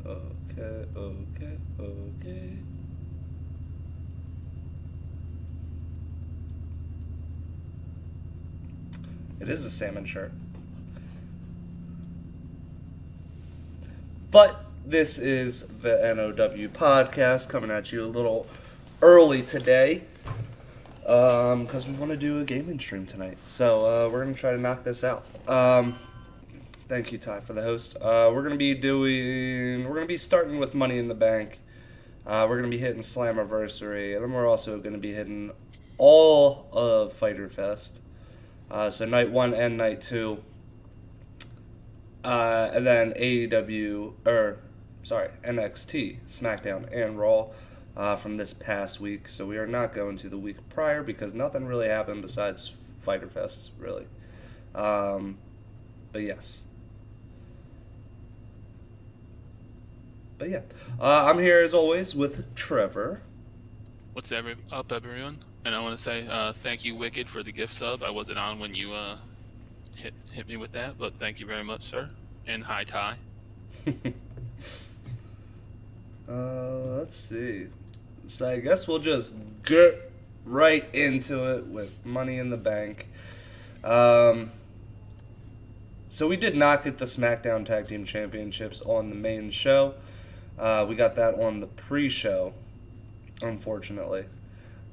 Okay. It is a salmon shirt. But this is the NOW podcast coming at you a little early today because we want to do a gaming stream tonight. So we're going to try to knock this out. Thank you, Ty, for the host. We're going to be starting with Money in the Bank. We're going to be hitting Slammiversary, and then we're also going to be hitting all of Fighter Fest. So night 1 and night 2. And then NXT, SmackDown, and Raw from this past week. So we are not going to the week prior because nothing really happened besides Fighter Fest, really. But yes. But yeah. I'm here as always with Trevor. What's up, everyone? And I want to say thank you, Wicked, for the gift sub. I wasn't on when you hit me with that, but thank you very much, sir. And hi, Ty. Let's see. So I guess we'll just get right into it with Money in the Bank. So we did not get the SmackDown Tag Team Championships on the main show. We got that on the pre-show, unfortunately.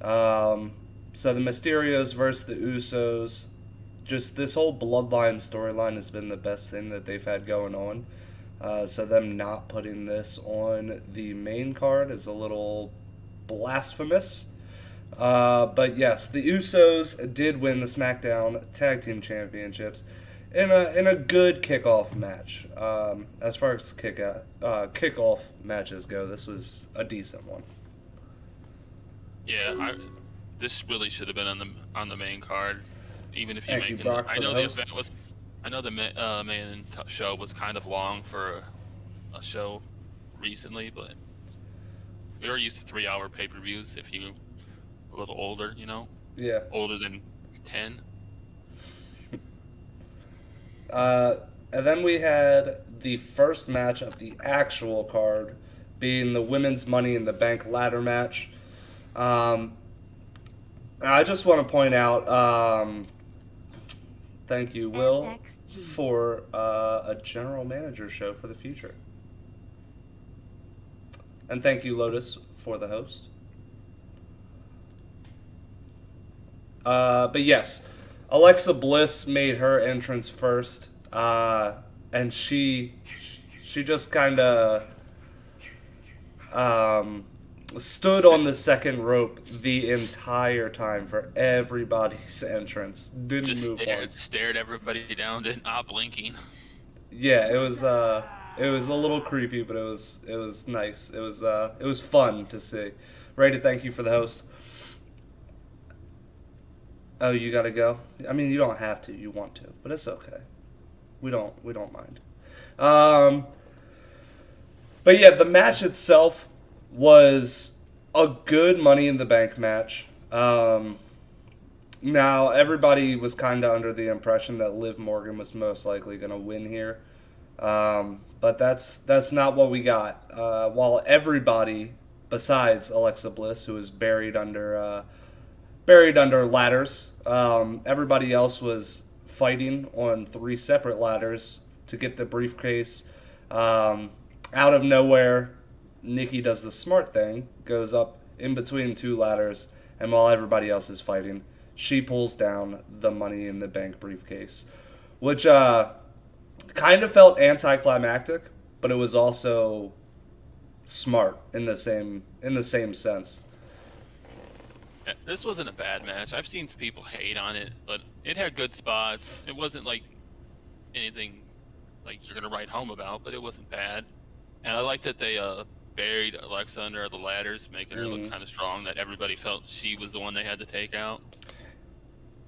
So the Mysterios versus the Usos. Just this whole Bloodline storyline has been the best thing that they've had going on. So them not putting this on the main card is a little blasphemous. But yes, the Usos did win the SmackDown Tag Team Championships in a good kickoff match. As far as kickoff matches go, this was a decent one. Yeah, this really should have been on the main card, even if you Thank make you, Brock, I for know the the host. event was. I know the main show was kind of long for a show recently, but we are used to 3-hour pay-per-views. If you a little older, Yeah. older than 10. And then we had the first match of the actual card being the Women's Money in the Bank ladder match. I just want to point out, thank you, Will, for a general manager show for the future. And thank you, Lotus, for the host. But yes, Alexa Bliss made her entrance first, and she just kind of stood on the second rope the entire time for everybody's entrance. Didn't Just move once. stared everybody down, not blinking. Yeah, it was a little creepy, but it was nice. It was fun to see. Ready to thank you for the host. Oh, you gotta go? I mean, you don't have to. You want to, but it's okay. We don't mind. But yeah, the match itself was a good Money in the Bank match. Now everybody was kind of under the impression that Liv Morgan was most likely gonna win here, but that's not what we got. While everybody besides Alexa Bliss, who was buried under ladders. Everybody else was fighting on 3 separate ladders to get the briefcase. Out of nowhere, Nikki does the smart thing, goes up in between 2 ladders, and while everybody else is fighting, she pulls down the Money in the Bank briefcase, which kind of felt anticlimactic, but it was also smart in the same sense. This wasn't a bad match. I've seen people hate on it, but it had good spots. It wasn't like anything like you're gonna write home about, but it wasn't bad. And I like that they buried Alexa under the ladders, making her look kind of strong. That everybody felt she was the one they had to take out.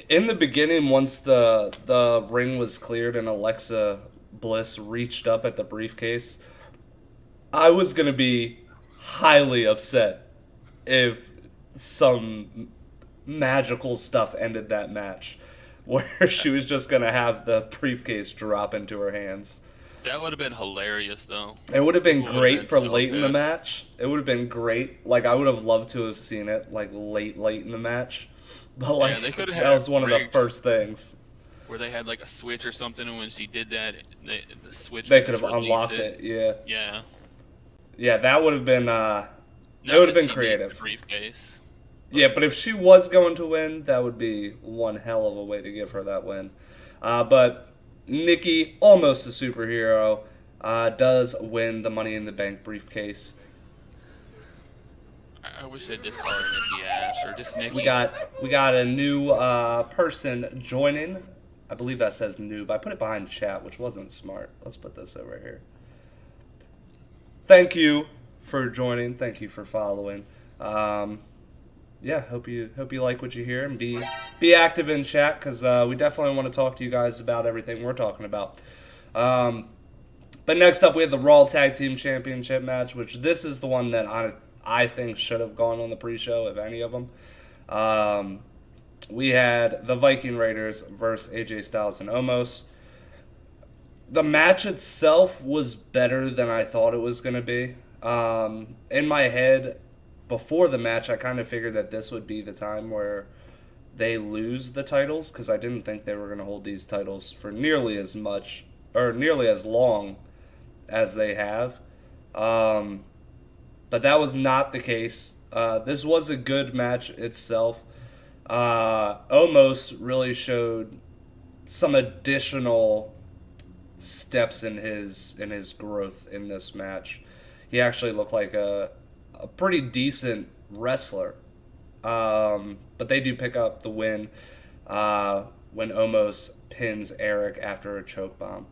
In the beginning, once the ring was cleared and Alexa Bliss reached up at the briefcase, I was gonna be highly upset if some magical stuff ended that match, where she was just gonna have the briefcase drop into her hands. That would have been hilarious, though. It would have been People would have great been for so late in the pissed. match. It would have been great. Like, I would have loved to have seen it, like, late in the match. But, Yeah, like, they could have that had was it one of the rigged first things. where they had like a switch or something, and when she did that, the switch They would could have just release unlocked it, yeah. Yeah. Yeah, that would have been, it Not would have that been she needs creative. the briefcase. Yeah, but if she was going to win, that would be one hell of a way to give her that win. But Nikki, almost a superhero, does win the Money in the Bank briefcase. I wish they'd just call her Nikki Ash or just Nikki. We got a new person joining. I believe that says noob. I put it behind chat, which wasn't smart. Let's put this over here. Thank you for joining. Thank you for following. Yeah, hope you like what you hear and be active in chat because we definitely want to talk to you guys about everything we're talking about. But next up, we have the Raw Tag Team Championship match, which this is the one that I think should have gone on the pre-show, if any of them. We had the Viking Raiders versus AJ Styles and Omos. The match itself was better than I thought it was going to be. In my head, before the match, I kind of figured that this would be the time where they lose the titles because I didn't think they were going to hold these titles for nearly as much or nearly as long as they have. But that was not the case. This was a good match itself. Omos really showed some additional steps in his growth in this match. He actually looked like a pretty decent wrestler. But they do pick up the win when Omos pins Eric after a choke bomb.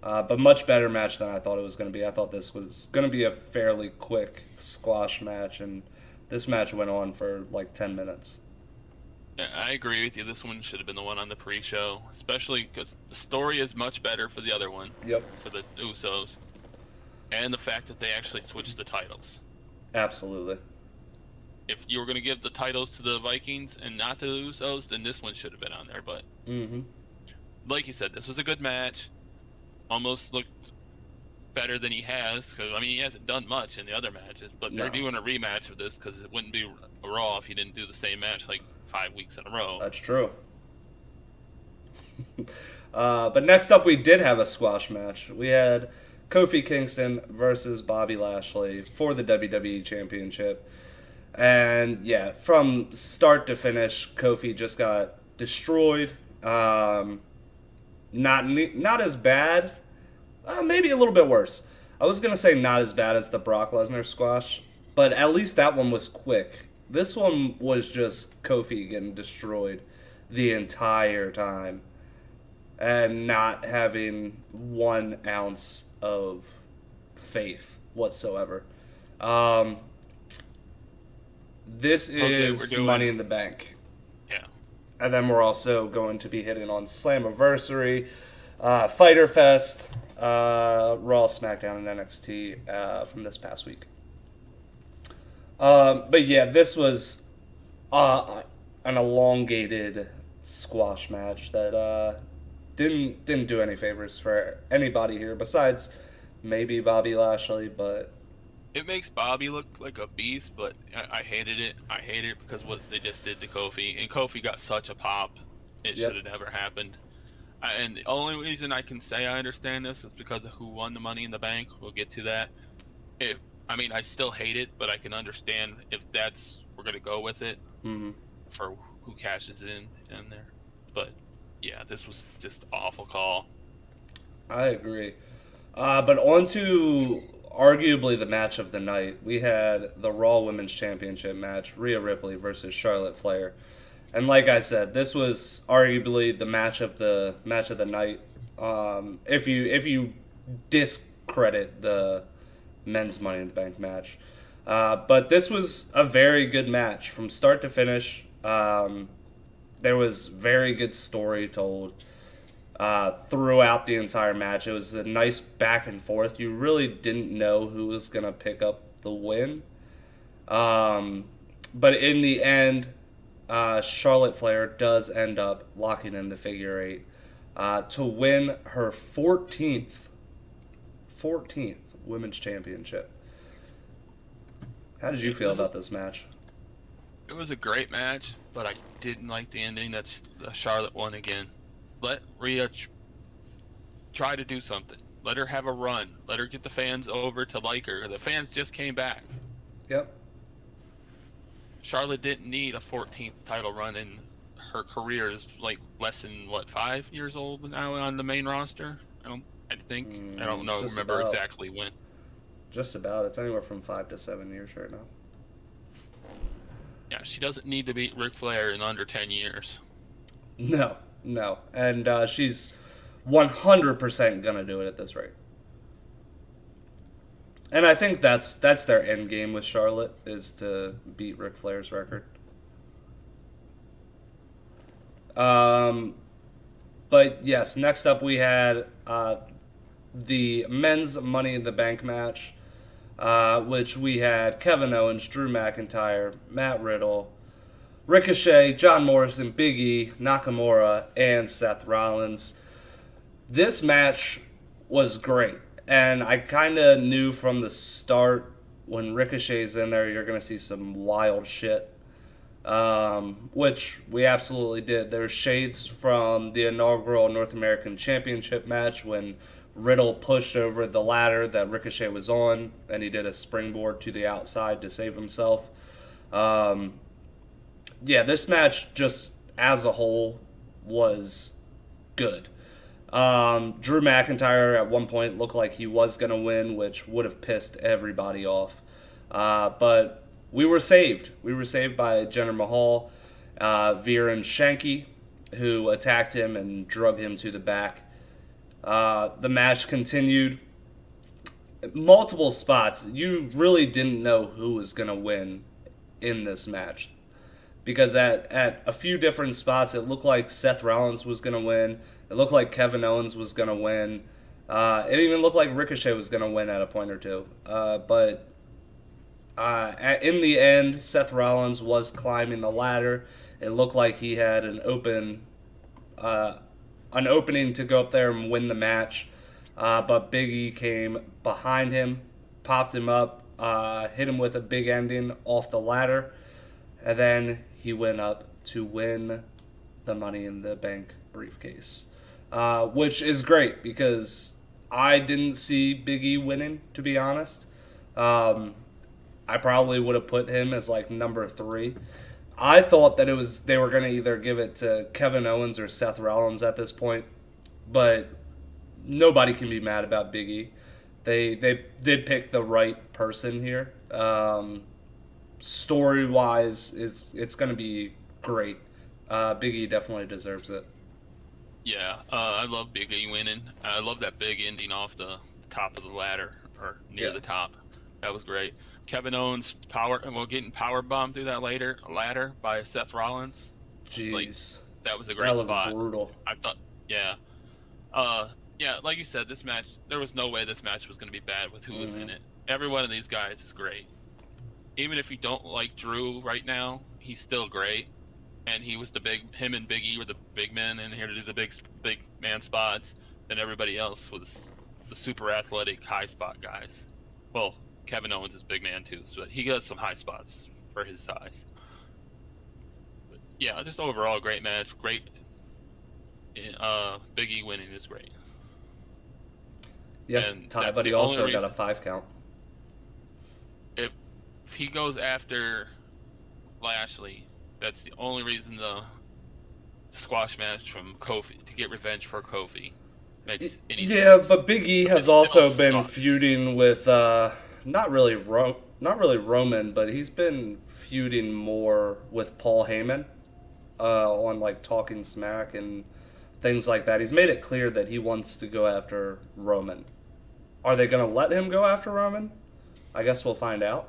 But much better match than I thought it was going to be. I thought this was going to be a fairly quick squash match, and this match went on for like 10 minutes. Yeah, I agree with you. This one should have been the one on the pre-show, especially because the story is much better for the other one. Yep. For the Usos. And the fact that they actually switched the titles. Absolutely. If you were going to give the titles to the Vikings and not to the Usos, then this one should have been on there. But like you said, this was a good match. Almost looked better than he has. Cause, I mean, he hasn't done much in the other matches. But they're doing a rematch of this because it wouldn't be a Raw if he didn't do the same match like 5 weeks in a row. That's true. But next up, we did have a squash match. We had Kofi Kingston versus Bobby Lashley for the WWE Championship. And yeah, from start to finish, Kofi just got destroyed. Not as bad. Maybe a little bit worse. I was going to say not as bad as the Brock Lesnar squash, but at least that one was quick. This one was just Kofi getting destroyed the entire time and not having 1 ounce of faith whatsoever. This is Money in the Bank. Yeah. And then we're also going to be hitting on Slammiversary, Fyter Fest, Raw, SmackDown, and NXT from this past week. But yeah, this was an elongated squash match that didn't do any favors for anybody here besides maybe Bobby Lashley, but it makes Bobby look like a beast, but I hated it. I hated it because what they just did to Kofi, and Kofi got such a pop, it should have never happened. And the only reason I can say I understand this is because of who won the Money in the Bank. We'll get to that. I mean, I still hate it, but I can understand if that's we're gonna go with it for who cashes in there. But yeah, this was just awful call. I agree. But on to arguably the match of the night. We had the Raw Women's Championship match, Rhea Ripley versus Charlotte Flair. And like I said, this was arguably the match of the night. If you discredit the men's Money in the Bank match, but this was a very good match from start to finish. There was very good story told throughout the entire match. It was a nice back and forth. You really didn't know who was gonna pick up the win, but in the end, Charlotte Flair does end up locking in the figure 8 to win her 14th 14th Women's Championship. How did you It feel was about this match? it was a great match, but I didn't like the ending. That's Charlotte won again. Let Rhea try to do something. Let her have a run. Let her get the fans over to like her. The fans just came back. Yep. Charlotte didn't need a 14th title run, and her career is like less than what 5 years old now on the main roster. I think I don't know. Just Remember about. exactly when. Just about. It's anywhere from 5 to 7 years right now. Yeah, she doesn't need to beat Ric Flair in under 10 years. No, no. And she's 100% going to do it at this rate. And I think that's their end game with Charlotte, is to beat Ric Flair's record. But yes, next up we had the men's Money in the Bank match, which we had Kevin Owens, Drew McIntyre, Matt Riddle, Ricochet, John Morrison, Big E, Nakamura, and Seth Rollins. This match was great, and I kind of knew from the start when Ricochet's in there, you're going to see some wild shit. Which we absolutely did. There's shades from the inaugural North American Championship match when Riddle pushed over the ladder that Ricochet was on, and he did a springboard to the outside to save himself. Yeah, this match just as a whole was good. Drew McIntyre at one point looked like he was going to win, which would have pissed everybody off. But we were saved. We were saved by Jinder Mahal, Veer and Shanky, who attacked him and drug him to the back. The match continued. Multiple spots. You really didn't know who was going to win in this match. Because at a few different spots, it looked like Seth Rollins was going to win. It looked like Kevin Owens was going to win. It even looked like Ricochet was going to win at a point or two. But in the end, Seth Rollins was climbing the ladder. It looked like he had an opening to go up there and win the match. But Big E came behind him, popped him up, hit him with a big ending off the ladder, and then he went up to win the Money in the Bank briefcase. Which is great because I didn't see Big E winning, to be honest. I probably would have put him as like number 3. I thought that they were going to either give it to Kevin Owens or Seth Rollins at this point, but nobody can be mad about Big E. They did pick the right person here. Story wise, it's going to be great. Big E definitely deserves it. Yeah, I love Big E winning. I love that big ending off the top of the ladder, or near the top. That was great. Kevin Owens getting power bombed through that ladder by Seth Rollins. Jeez, that was a great spot. Brutal. I thought, yeah, like you said, this match, there was no way this match was going to be bad with who was in it. Every one of these guys is great. Even if you don't like Drew right now, he's still great. And him and Big E were the big men in here to do the big man spots. Then everybody else was the super athletic high spot guys. Well, Kevin Owens is big man too, so he does some high spots for his size. But yeah, just overall great match. Great. Big E winning is great. Yes, but he also got a 5 count. If he goes after Lashley, that's the only reason the squash match from Kofi to get revenge for Kofi makes any sense. But Big E has also been feuding with not really Roman, but he's been feuding more with Paul Heyman on like Talking Smack and things like that. He's made it clear that he wants to go after Roman. Are they going to let him go after Roman? I guess we'll find out.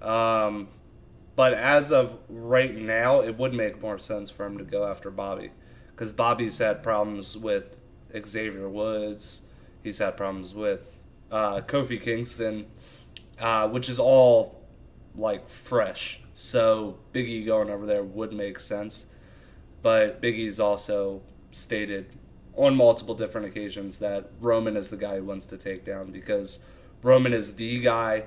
But as of right now, it would make more sense for him to go after Bobby. Because Bobby's had problems with Xavier Woods. He's had problems with Kofi Kingston, which is all, like, fresh. So Big E going over there would make sense. But Big E's also stated on multiple different occasions that Roman is the guy who wants to take down, because Roman is the guy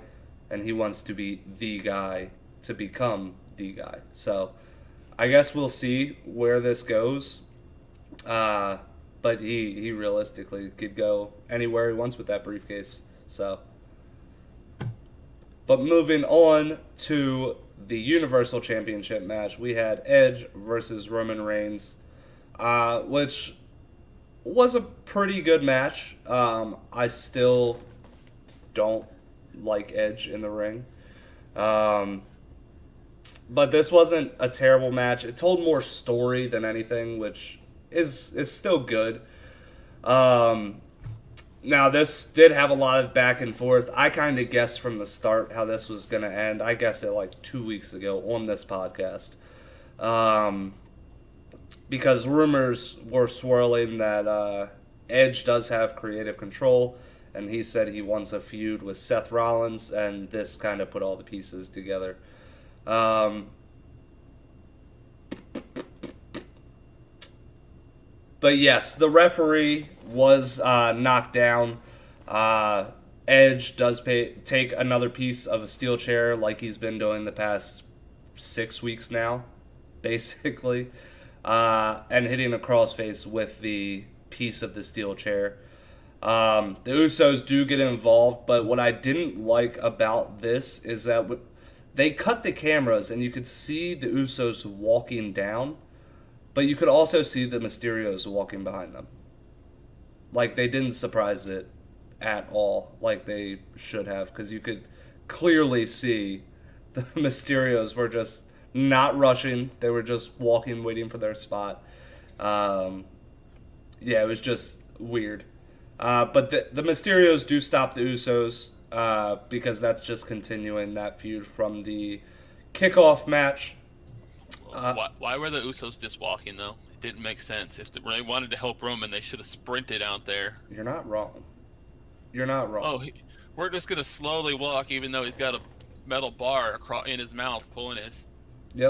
and he wants to be the guy to become the guy. So I guess we'll see where this goes. But he realistically could go anywhere he wants with that briefcase. So, but moving on to the Universal Championship match, we had Edge versus Roman Reigns, which was a pretty good match. I still don't like Edge in the ring. But this wasn't a terrible match. It told more story than anything, which is still good. Now, this did have a lot of back and forth. I kind of guessed from the start how this was going to end. I guessed it like 2 weeks ago on this podcast. Because rumors were swirling that Edge does have creative control, and he said he wants a feud with Seth Rollins, and this kind of put all the pieces together. But yes, the referee was knocked down. Edge does take another piece of a steel chair like he's been doing the past 6 weeks now, basically, and hitting a crossface with the piece of the steel chair. The Usos do get involved, but what I didn't like about this is that they cut the cameras and you could see the Usos walking down, but you could also see the Mysterios walking behind them. Like, they didn't surprise it at all, like they should have, because you could clearly see the Mysterios were just not rushing. They were just walking, waiting for their spot. Yeah, it was just weird. But the Mysterios do stop the Usos, because that's just continuing that feud from the kickoff match. Why were the Usos just walking, though? It didn't make sense. If they wanted to help Roman, they should have sprinted out there. You're not wrong. You're not wrong. Oh, we're just going to slowly walk, even though he's got a metal bar in his mouth, pulling his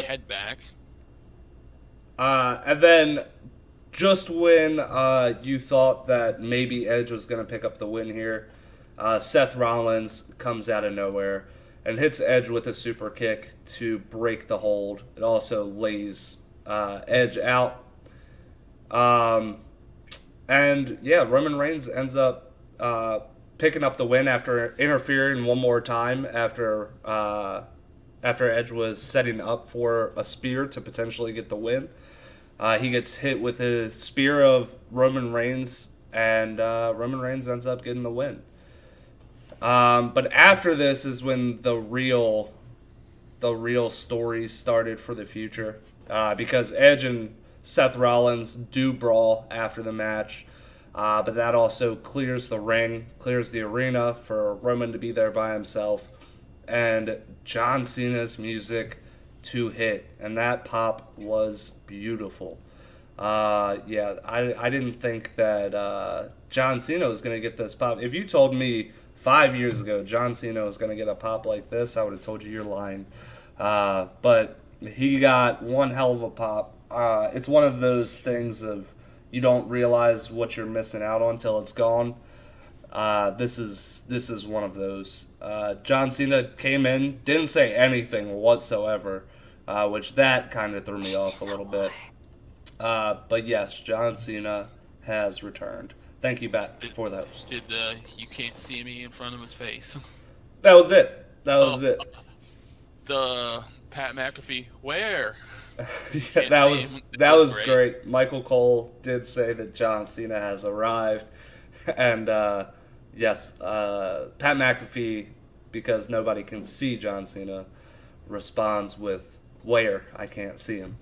head back. And then, just when you thought that maybe Edge was going to pick up the win here, Seth Rollins comes out of nowhere and hits Edge with a super kick to break the hold. It also lays Edge out. And yeah, Roman Reigns ends up picking up the win after interfering one more time after Edge was setting up for a spear to potentially get the win. He gets hit with a spear of Roman Reigns, and Roman Reigns ends up getting the win. But after this is when the real story started for the future, because Edge and Seth Rollins do brawl after the match, but that also clears the ring, clears the arena for Roman to be there by himself, and John Cena's music to hit, and that pop was beautiful. Yeah, I didn't think that John Cena was going to get this pop. If you told me 5 years ago John Cena was going to get a pop like this, I would have told you you're lying. But he got one hell of a pop. It's one of those things of you don't realize what you're missing out on until it's gone. This is one of those. John Cena came in, didn't say anything whatsoever, which that kind of threw me off a little bit. But yes, John Cena has returned. Thank you, Bat, for the host. Did You Can't See Me in front of his face? That was it. That was it. The Pat McAfee, where? Yeah, that was great. Michael Cole did say that John Cena has arrived, and yes, Pat McAfee, because nobody can see John Cena, responds with "Where? I can't see him."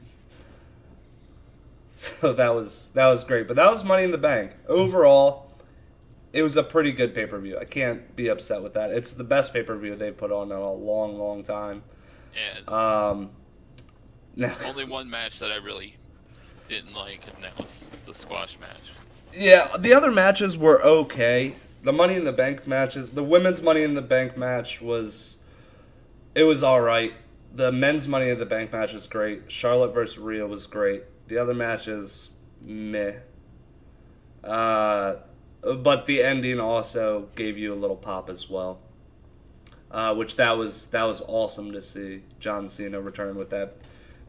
So that was great. But that was Money in the Bank. Overall, it was a pretty good pay-per-view. I can't be upset with that. It's the best pay-per-view they've put on in a long, long time. And only one match that I really didn't like, and that was the squash match. Yeah, the other matches were okay. The Money in the Bank matches, the women's Money in the Bank match was all right. The men's Money in the Bank match was great. Charlotte versus Rhea was great. The other matches, meh. But the ending also gave you a little pop as well, which that was awesome to see John Cena return with that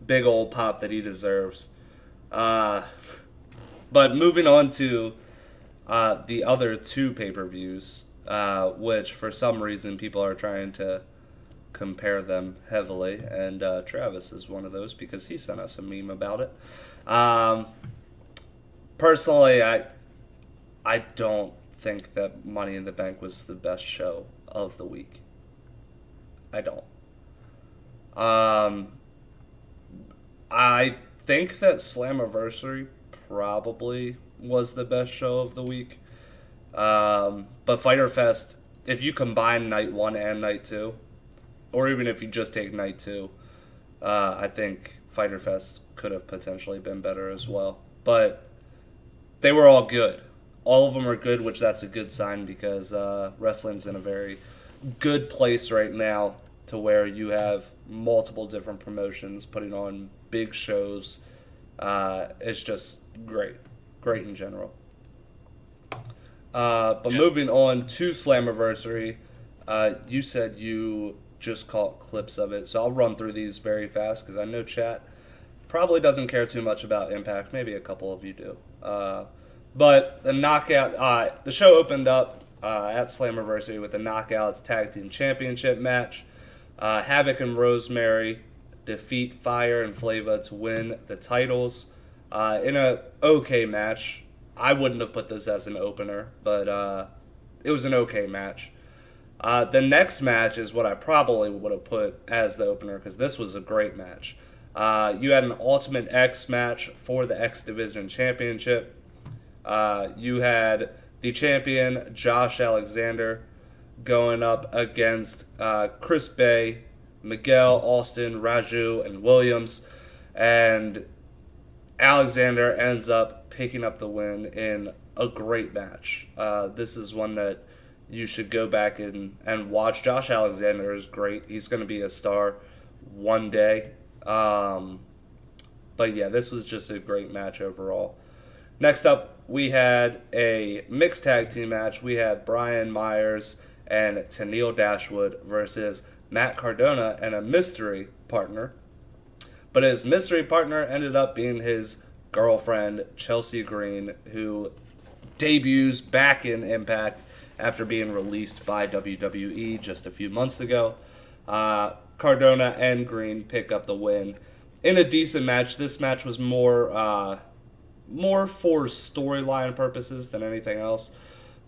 big old pop that he deserves. Uh, but moving on to the other two pay-per-views, which for some reason people are trying to compare them heavily, and Travis is one of those because he sent us a meme about it. Um, Personally, I don't think that Money in the Bank was the best show of the week. I don't. Um, I think that Slammiversary probably was the best show of the week. But Fyter Fest, if you combine night one and night two, or even if you just take night two, I think Fyter Fest could have potentially been better as well. But they were all good. All of them are good, which that's a good sign because wrestling's in a very good place right now to where you have multiple different promotions putting on big shows. It's just great. Great in general. But Yeah. moving on to Slammiversary, you said you just caught clips of it, so I'll run through these very fast because I know chat probably doesn't care too much about Impact. Maybe a couple of you do. But the knockout, the show opened up at Slammiversary with the Knockouts Tag Team Championship match. Havoc and Rosemary defeat Fire and Flava to win the titles in a okay match. I wouldn't have put this as an opener, but it was an okay match. The next match is what I probably would have put as the opener because this was a great match. You had an Ultimate X match for the X Division Championship. You had the champion, Josh Alexander, going up against Chris Bay, Miguel, Austin, Raju, and Williams. And Alexander ends up picking up the win in a great match. This is one that you should go back and watch. Josh Alexander is great. He's going to be a star one day. But yeah, this was just a great match overall. Next up, we had a mixed tag team match. We had Brian Myers and Tennille Dashwood versus Matt Cardona and a mystery partner. But his mystery partner ended up being his girlfriend, Chelsea Green, who debuts back in Impact after being released by WWE just a few months ago. Cardona and Green pick up the win in a decent match. This match was more for storyline purposes than anything else.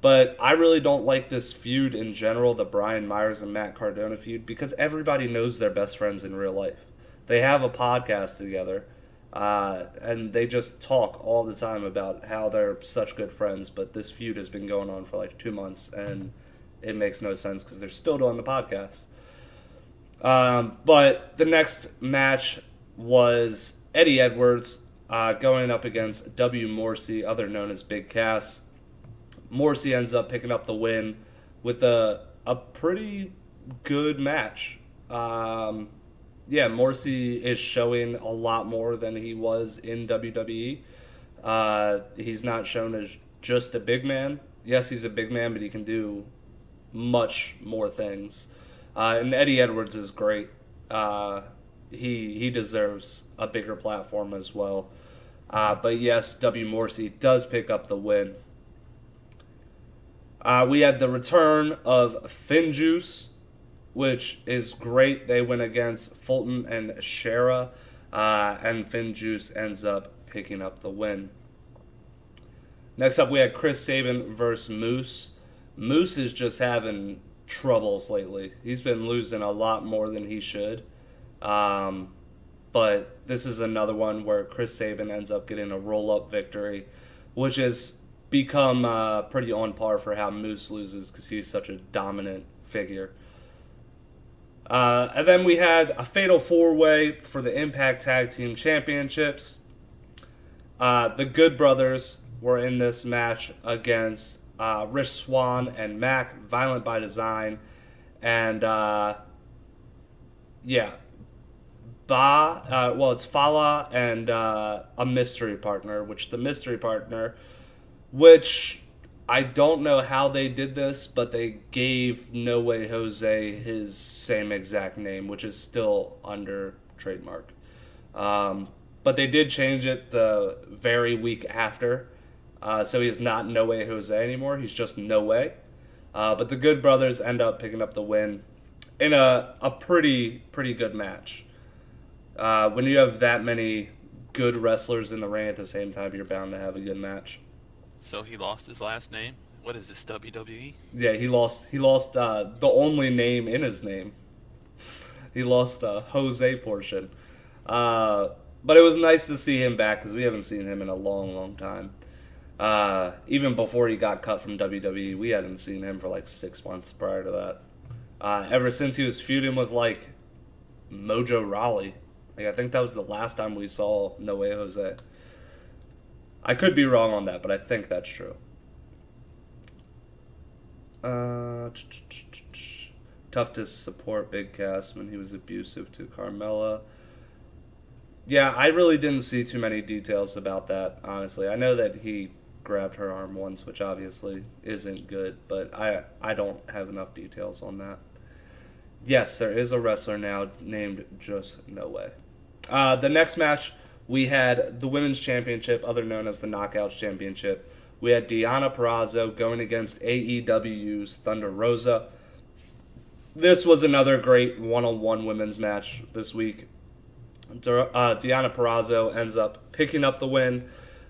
But I really don't like this feud in general, the Brian Myers and Matt Cardona feud, because everybody knows they're best friends in real life. They have a podcast together, and they just talk all the time about how they're such good friends. But this feud has been going on for like 2 months, and it makes no sense because they're still doing the podcast. But the next match was Eddie Edwards going up against W. Morrissey, other known as Big Cass. Morrissey ends up picking up the win with a pretty good match. Yeah, Morrissey is showing a lot more than he was in WWE. He's not shown as just a big man. Yes, he's a big man, but he can do much more things. And Eddie Edwards is great. He deserves a bigger platform as well. But yes, W. Morrissey does pick up the win. We had the return of Finjuice, which is great. They went against Fulton and Shera, and Finjuice ends up picking up the win. Next up, we had Chris Sabin versus Moose. Moose is just having troubles lately. He's been losing a lot more than he should. But this is another one where Chris Sabin ends up getting a roll-up victory, which has become pretty on par for how Moose loses because he's such a dominant figure. And then we had a fatal four-way for the Impact Tag Team Championships. The Good Brothers were in this match against Rich Swann and Mac, Violent by Design, and it's Fala and a mystery partner, which the mystery partner which I don't know how they did this, but they gave No Way Jose his same exact name, which is still under trademark. But they did change it the very week after. So he's not No Way Jose anymore. He's just No Way. But the Good Brothers end up picking up the win in a pretty good match. When you have that many good wrestlers in the ring at the same time, you're bound to have a good match. So he lost his last name? What is this, WWE? Yeah, he lost. He lost the only name in his name. He lost the Jose portion. But it was nice to see him back because we haven't seen him in a long time. Even before he got cut from WWE, we hadn't seen him for like 6 months prior to that. Ever since he was feuding with like Mojo Rawley. Like, I think that was the last time we saw No Way Jose. I could be wrong on that, but I think that's true. Tough to support Big Cass when he was abusive to Carmella. Yeah, I really didn't see too many details about that, honestly. I know that he grabbed her arm once, which obviously isn't good, but I don't have enough details on that. Yes, there is a wrestler now named Just No Way. The next match, we had the Women's Championship, other known as the Knockouts Championship. We had Deonna Purrazzo going against AEW's Thunder Rosa. This was another great one-on-one women's match this week. Deonna Purrazzo ends up picking up the win.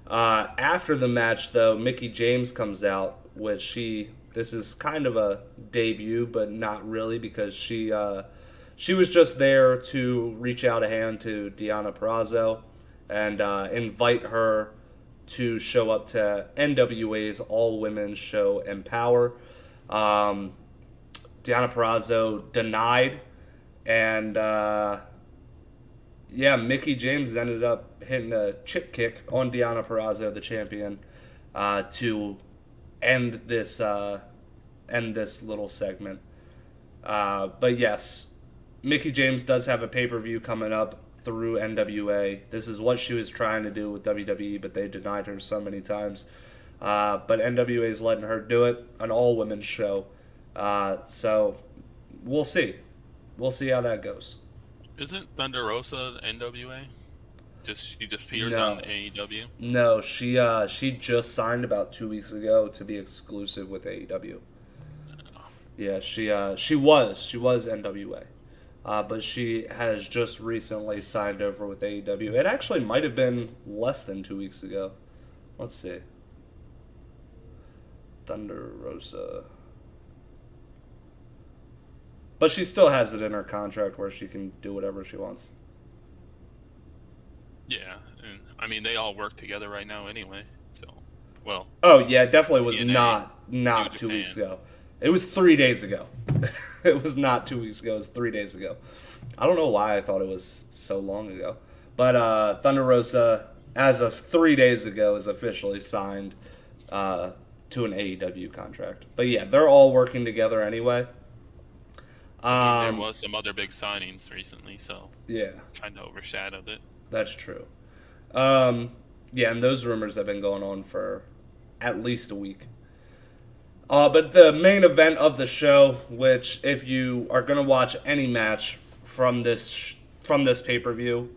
After the match, though, Mickie James comes out, which this is kind of a debut, but not really, because she was just there to reach out a hand to Deonna Purrazzo and invite her to show up to NWA's all-women's show Empower. Deonna Purrazzo denied, and Mickie James ended up hitting a chip kick on Deonna Purrazzo, the champion, to end this little segment. But yes, Mickie James does have a pay-per-view coming up through NWA. This is what she was trying to do with WWE, but they denied her so many times. But NWA is letting her do it, an all-women's show. So we'll see. We'll see how that goes. Isn't Thunder Rosa NWA? She just appears No. on AEW? No, she just signed about 2 weeks ago to be exclusive with AEW. Yeah, she was NWA, but she has just recently signed over with AEW. It actually might have been less than 2 weeks ago. Let's see. Thunder Rosa. But she still has it in her contract where she can do whatever she wants. Yeah, and I mean they all work together right now anyway. So, well. Oh yeah, it definitely was TNA, not New 2 weeks Japan. ago. It was 3 days ago. It was not 2 weeks ago. It was 3 days ago. I don't know why I thought it was so long ago. But Thunder Rosa, as of 3 days ago, is officially signed to an AEW contract. But yeah, they're all working together anyway. I mean, there was some other big signings recently, so Yeah, kind of overshadowed it. that's true. Yeah, and those rumors have been going on for at least a week. But the main event of the show, which if you are going to watch any match from this pay-per-view,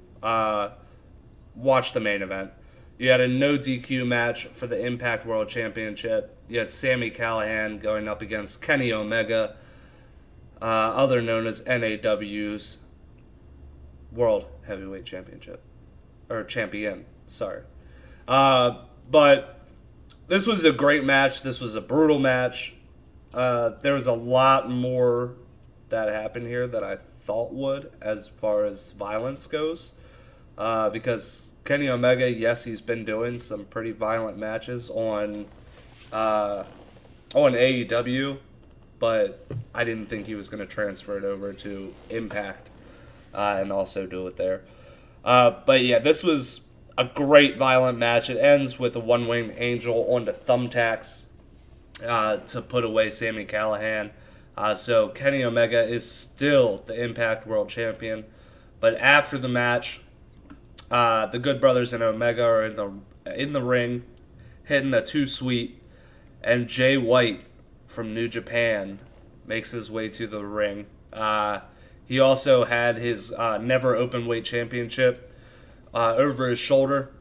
watch the main event. You had a no DQ match for the Impact World Championship. You had Sami Callihan going up against Kenny Omega, other known as NAW's World Heavyweight Championship. Or champion, sorry. But this was a great match. This was a brutal match. There was a lot more that happened here that I thought would, as far as violence goes. Because Kenny Omega, yes, he's been doing some pretty violent matches on AEW, but I didn't think he was going to transfer it over to Impact and also do it there. But yeah, this was a great violent match. It ends with a one-winged angel onto thumbtacks to put away Sami Callihan. So Kenny Omega is still the Impact World Champion. But after the match, the Good Brothers and Omega are in the ring, hitting a two sweet, and Jay White from New Japan makes his way to the ring. He also had his never open weight championship over his shoulder.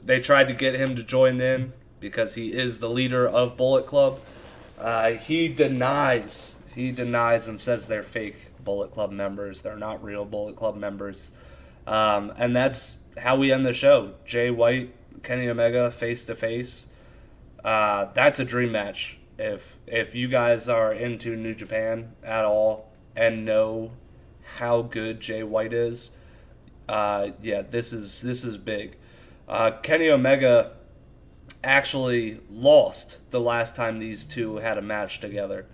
They tried to get him to join in because he is the leader of Bullet Club. He denies. He denies and says they're fake Bullet Club members. They're not real Bullet Club members. And that's how we end the show. Jay White, Kenny Omega, face to face. That's a dream match. If you guys are into New Japan at all and know how good Jay White is, this is big. Kenny Omega actually lost the last time these two had a match together.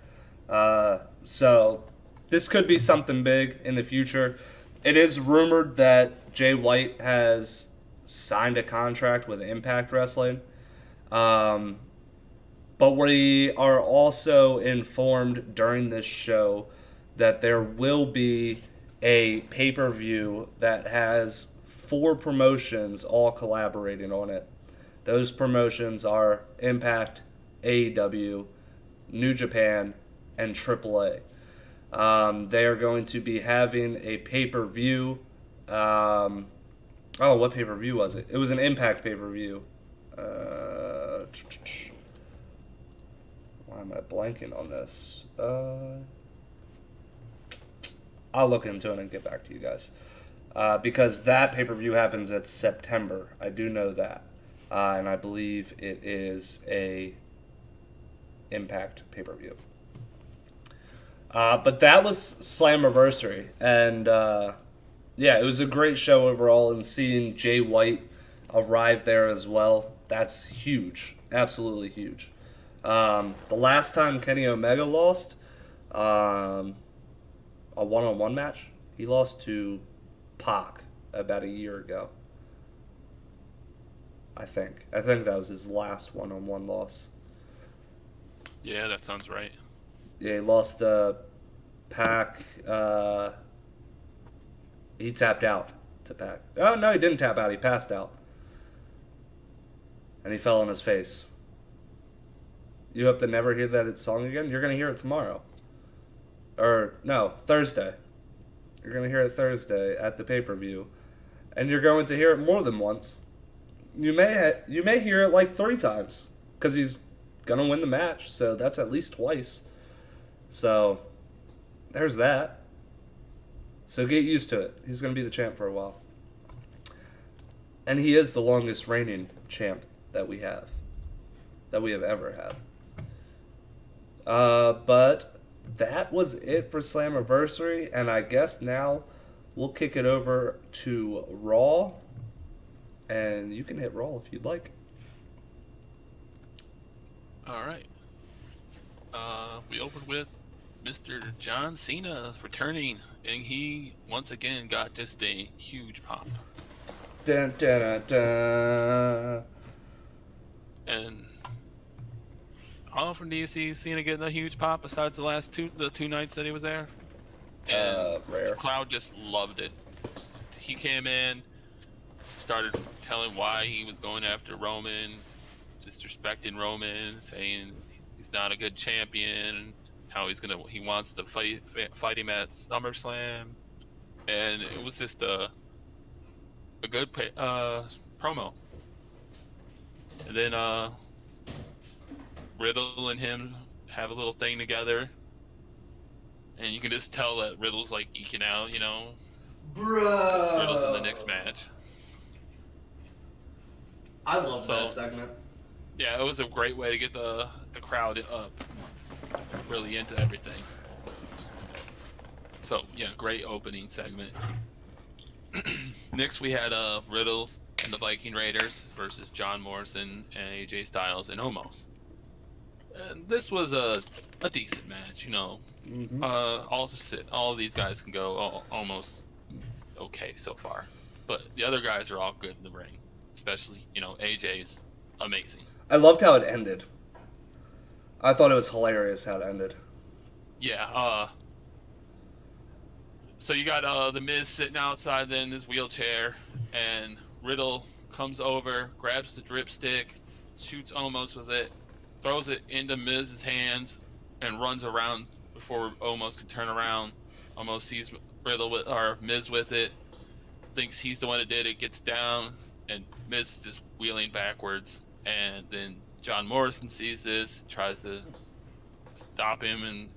So this could be something big in the future. It is rumored that Jay White has signed a contract with Impact Wrestling. But we are also informed during this show that there will be a pay-per-view that has 4 promotions all collaborating on it. Those promotions are Impact, AEW, New Japan, and AAA. They are going to be having a pay-per-view. What pay-per-view was it? It was an Impact pay-per-view. Why am I blanking on this? I'll look into it and get back to you guys. Because that pay-per-view happens in September. I do know that. And I believe it is a Impact pay-per-view. But that was Slammiversary. And it was a great show overall. And seeing Jay White arrive there as well, that's huge. Absolutely huge. The last time Kenny Omega lost a one-on-one match, he lost to Pac about a year ago. I think that was his last one-on-one loss. Yeah, that sounds right. Yeah, he lost to Pac. He tapped out to Pac. Oh, no, he didn't tap out. He passed out. And he fell on his face. You hope to never hear that song again? You're going to hear it tomorrow. Or, no, Thursday. You're going to hear it Thursday at the pay-per-view. And you're going to hear it more than once. You may hear it like 3 times. Because he's going to win the match. So that's at least twice. So, there's that. So get used to it. He's going to be the champ for a while. And he is the longest reigning champ that we have. That we have ever had. But that was it for Slammiversary. And I guess now we'll kick it over to Raw. And you can hit Raw if you'd like. Alright. We opened with Mr. John Cena returning, and he once again got just a huge pop. Dun, dun, dun, dun. And how often do you see Cena getting a huge pop besides the two nights that he was there? And rare. The crowd just loved it. He came in, started telling why he was going after Roman, disrespecting Roman, saying he's not a good champion, how he wants to fight him at SummerSlam, and it was just a good promo. And then Riddle and him have a little thing together, and you can just tell that Riddle's like geeking out, Bro. Riddle's in the next match. I love that segment. Yeah, it was a great way to get the crowd up, really into everything. So yeah, great opening segment. Next we had Riddle and the Viking Raiders versus John Morrison and AJ Styles and Omos. And this was a decent match, Mm-hmm. All of these guys can go almost okay so far, but the other guys are all good in the ring, especially AJ's amazing. I loved how it ended. I thought it was hilarious how it ended. Yeah. So you got the Miz sitting outside in his wheelchair, and Riddle comes over, grabs the dripstick, shoots Omos with it, throws it into Miz's hands, and runs around before Omos can turn around. Omos sees Miz with it, thinks he's the one that did it, gets down, and Miz is just wheeling backwards. And then John Morrison sees this, tries to stop him, and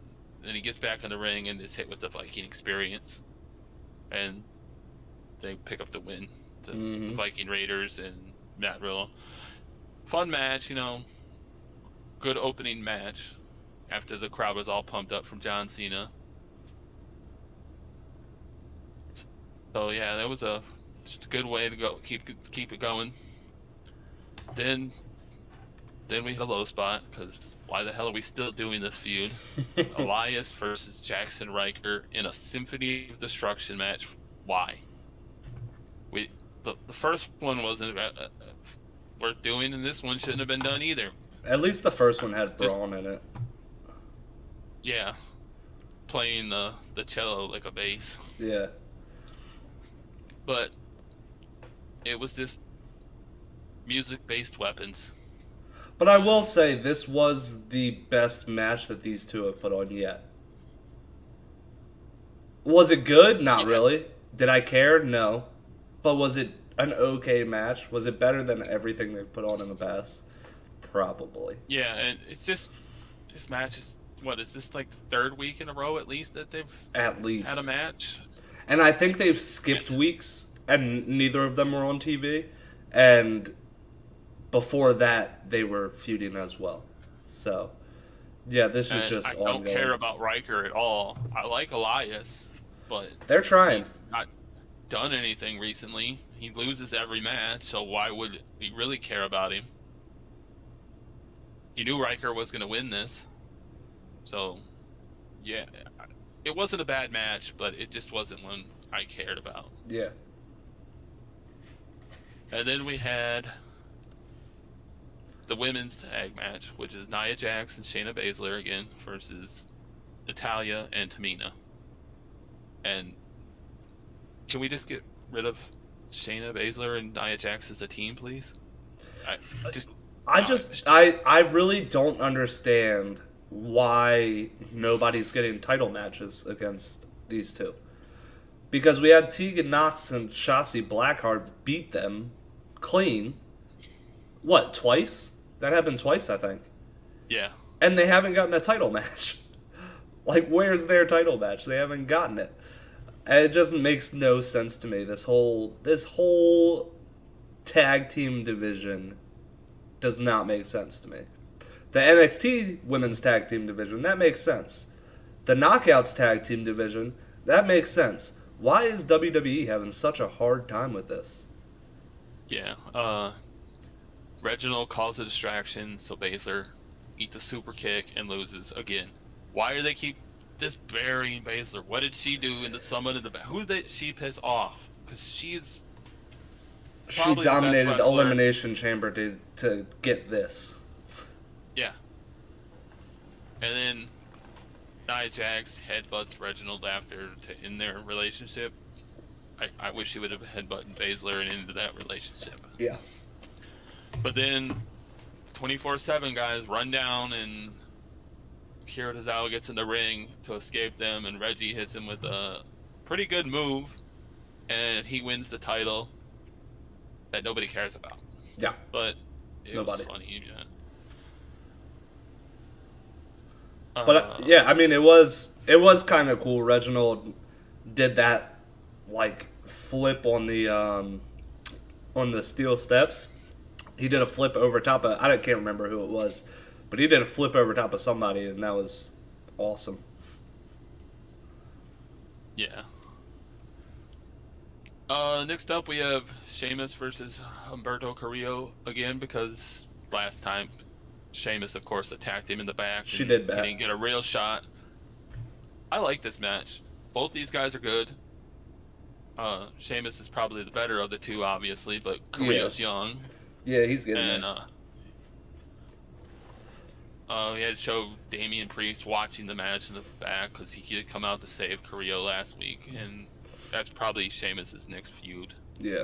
then he gets back in the ring and is hit with the Viking Experience. And they pick up the win. The Viking Raiders and Matt Riddle. Fun match, good opening match after the crowd was all pumped up from John Cena. So yeah, that was just a good way to go keep it going. Then we hit a low spot, because why the hell are we still doing this feud? Elias versus Jackson Riker in a Symphony of Destruction match. Why? The first one wasn't worth doing, and this one shouldn't have been done either. At least the first one had Braun in it. Yeah, playing the cello like a bass. Yeah. But it was just music-based weapons. But I will say, this was the best match that these two have put on yet. Was it good? Not really. Did I care? No. But was it an okay match? Was it better than everything they've put on in the past? Probably. Yeah, and it's just, this match is, is this like the third week in a row at least that they've had a match? And I think they've skipped weeks, and neither of them were on TV. And before that, they were feuding as well. So, yeah, this is just ongoing. I don't care about Riker at all. I like Elias, but they're trying. He's not done anything recently. He loses every match, so why would we really care about him? You knew Riker was going to win this. So, yeah, it wasn't a bad match, but it just wasn't one I cared about. Yeah. And then we had the women's tag match, which is Nia Jax and Shayna Baszler again versus Natalya and Tamina. And can we just get rid of Shayna Baszler and Nia Jax as a team, please? I really don't understand why nobody's getting title matches against these two. Because we had Tegan Nox and Shotzi Blackheart beat them clean. What, twice? That happened twice, I think. Yeah. And they haven't gotten a title match. Like, where's their title match? They haven't gotten it. And it just makes no sense to me. This whole tag team division does not make sense to me. The NXT women's tag team division, that makes sense. The Knockouts tag team division, that makes sense. Why is WWE having such a hard time with this? Yeah, Reginald calls a distraction, so Baszler eats a super kick and loses again. Why do they keep just burying Baszler? What did she do in the Summit of the back? Who did she piss off? Because she dominated Elimination Chamber to get this. Yeah. And then Nia Jax headbutts Reginald after to end their relationship. I wish he would have headbutted Baszler and ended that relationship. Yeah. But then 24/7 guys run down, and Akira Tozawa gets in the ring to escape them, and Reggie hits him with a pretty good move, and he wins the title that nobody cares about. Yeah. But it was funny. Yeah. But yeah, I mean, it was kind of cool. Reginald did that like flip on the steel steps. He did a flip over top of, I can't remember who it was, but he did a flip over top of somebody, and that was awesome. Yeah. Next up we have Sheamus versus Humberto Carrillo again, because last time Sheamus, of course, attacked him in the back. She did bad. He didn't get a real shot. I like this match. Both these guys are good. Sheamus is probably the better of the two, obviously, but Carrillo's young. Yeah, he's getting and we had to show Damian Priest watching the match in the back, because he did come out to save Carrillo last week, and that's probably Sheamus' next feud. Yeah.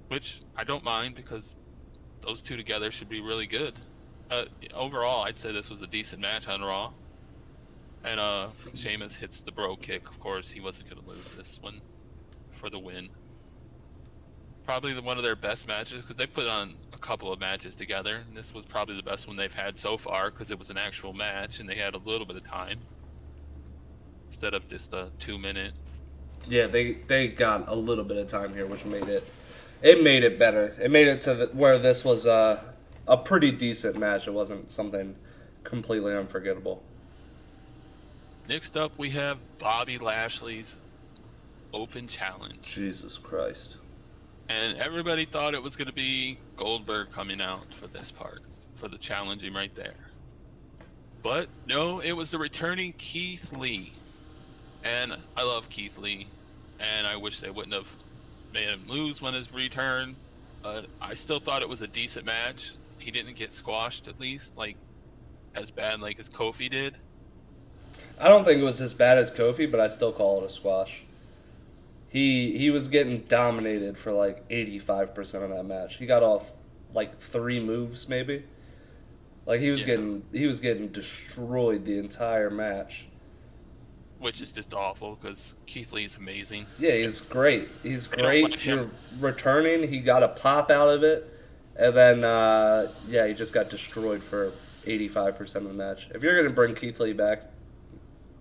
Which I don't mind, because those two together should be really good. Overall, I'd say this was a decent match on Raw. And Sheamus hits the bro kick. Of course, he wasn't going to lose this one for the win. Probably one of their best matches because they put on a couple of matches together. And this was probably the best one they've had so far because it was an actual match and they had a little bit of time instead of just a 2-minute. Yeah, they got a little bit of time here, which made it better. It made it to where this was a pretty decent match. It wasn't something completely unforgettable. Next up, we have Bobby Lashley's Open Challenge. Jesus Christ. And everybody thought it was going to be Goldberg coming out for this part, for the challenging right there. But no, it was the returning Keith Lee. And I love Keith Lee. And I wish they wouldn't have made him lose when his return. I still thought it was a decent match. He didn't get squashed, at least, like as bad like as Kofi did. I don't think it was as bad as Kofi, but I still call it a squash. He was getting dominated for like 85% of that match. He got off like 3 moves maybe. Like he was getting destroyed the entire match. Which is just awful because Keith Lee is amazing. Yeah, he's great. He's great. You're returning. He got a pop out of it, and then he just got destroyed for 85% of the match. If you're gonna bring Keith Lee back,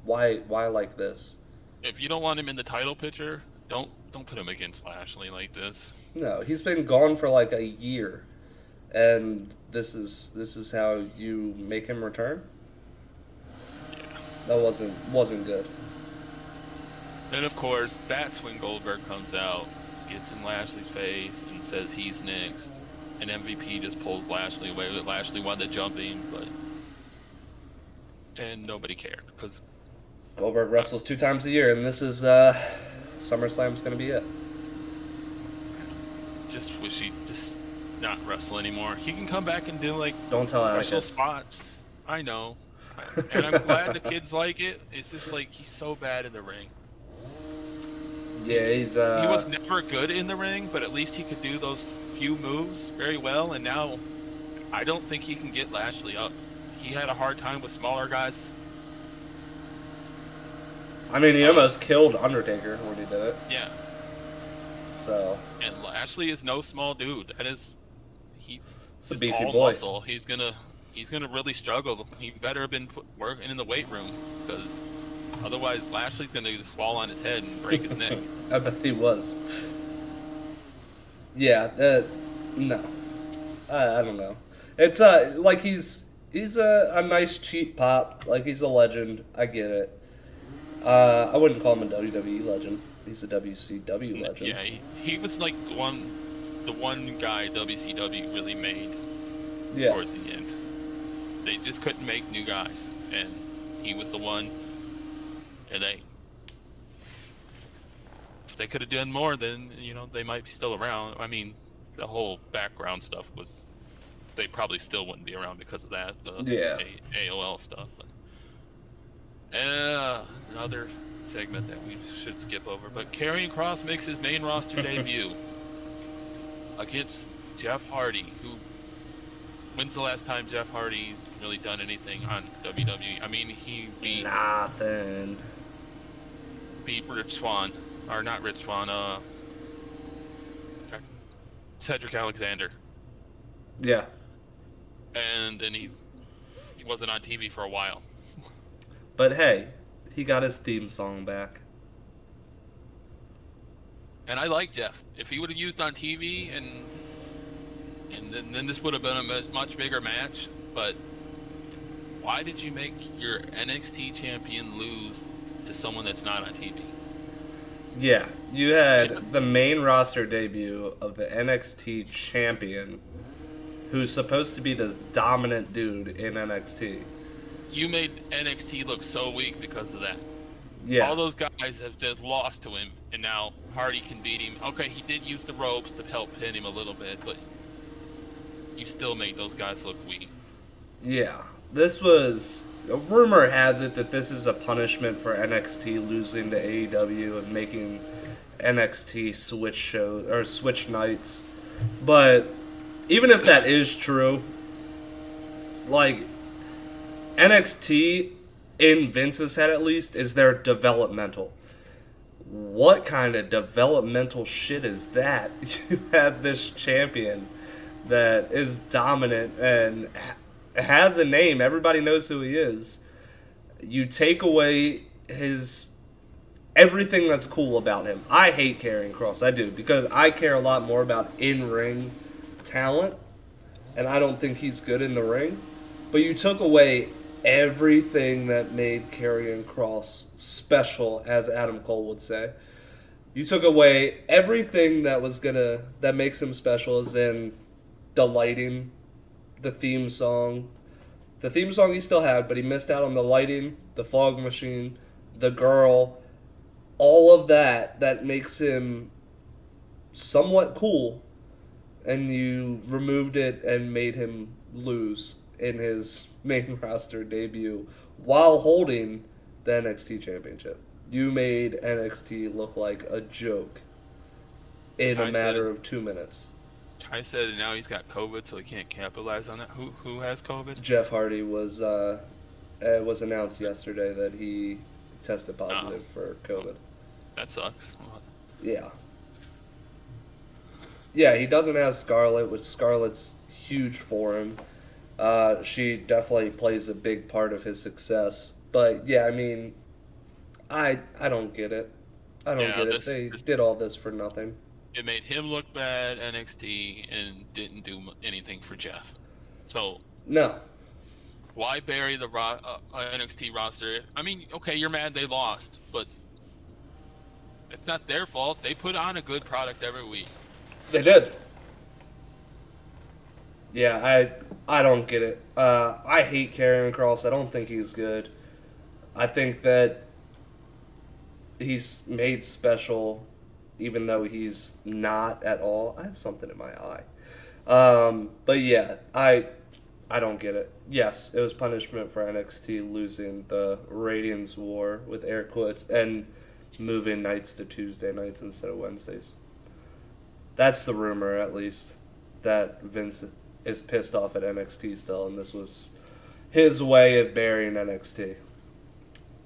why like this? If you don't want him in the title picture, don't put him against Lashley like this. No, he's been gone for like a year, and this is how you make him return. That wasn't good. And of course, that's when Goldberg comes out, gets in Lashley's face, and says he's next. And MVP just pulls Lashley away. Lashley wanted to jump in, and nobody cared because Goldberg wrestles 2 times a year, and this is SummerSlam's gonna be it. Just wish he'd just not wrestle anymore. He can come back and do like Don't tell special Atticus. spots. I know. And I'm glad the kids like it. It's just like he's so bad in the ring. Yeah, he was never good in the ring, but at least he could do those few moves very well, and now I don't think he can get Lashley up. He had a hard time with smaller guys. I mean, he almost killed Undertaker when he did it. Yeah. So. And Lashley is no small dude. It's a beefy all boy. Muscle. He's gonna really struggle. He better have been working in the weight room because otherwise Lashley's gonna just fall on his head and break his neck. I bet he was. Yeah. No. I don't know. It's like he's a nice cheap pop. Like he's a legend. I get it. I wouldn't call him a WWE legend. He's a WCW legend. Yeah, he was like the one guy WCW really made towards the end. They just couldn't make new guys, and he was the one. And if they could have done more, then they might be still around. I mean, the whole background stuff they probably still wouldn't be around because of that. AOL stuff. But, another segment that we should skip over. But Karrion Kross makes his main roster debut against Jeff Hardy, who... When's the last time Jeff Hardy really done anything on WWE? I mean, he beat... Nothing. Beat Rich Swann. Or not Rich Swann, Cedric Alexander. Yeah. And then he wasn't on TV for a while. But hey, he got his theme song back. And I like Jeff. If he would have used on TV and then this would have been a much bigger match. But why did you make your NXT champion lose to someone that's not on TV? Yeah, you had the main roster debut of the NXT champion, who's supposed to be this dominant dude in NXT. You made NXT look so weak because of that. Yeah. All those guys have just lost to him, and now Hardy can beat him. Okay, he did use the ropes to help pin him a little bit, but you still made those guys look weak. Yeah. This was... Rumor has it that this is a punishment for NXT losing to AEW and making NXT switch nights. But even if that is true, like NXT in Vince's head at least is their developmental. What kind of developmental shit is that? You have this champion that is dominant and has a name. Everybody knows who he is. You take away his everything that's cool about him. I hate Karrion Kross. I do because I care a lot more about in-ring talent, and I don't think he's good in the ring. But you took away everything that made Karrion Kross special, as Adam Cole would say. You took away everything that makes him special, as in the lighting, the theme song. The theme song he still had, but he missed out on the lighting, the fog machine, the girl, all of that makes him somewhat cool, and you removed it and made him lose in his main roster debut while holding the NXT Championship. You made NXT look like a joke in a matter of 2 minutes. Ty said now he's got COVID, so he can't capitalize on that. Who has COVID? Jeff Hardy was announced yesterday that he tested positive for COVID. That sucks. Yeah. Yeah, he doesn't have Scarlett, which Scarlett's huge for him. She definitely plays a big part of his success. But yeah, I mean, I don't get it. I don't get it. They did all this for nothing. It made him look bad, NXT, and didn't do anything for Jeff. So no. Why bury the NXT roster? I mean, okay, you're mad they lost, but it's not their fault. They put on a good product every week. They did. Yeah, I don't get it. I hate Karrion Kross. I don't think he's good. I think that he's made special, even though he's not at all. I have something in my eye. But yeah, I don't get it. Yes, it was punishment for NXT losing the ratings war with air quotes and moving nights to Tuesday nights instead of Wednesdays. That's the rumor, at least, that Vince is pissed off at NXT still, and this was his way of burying NXT.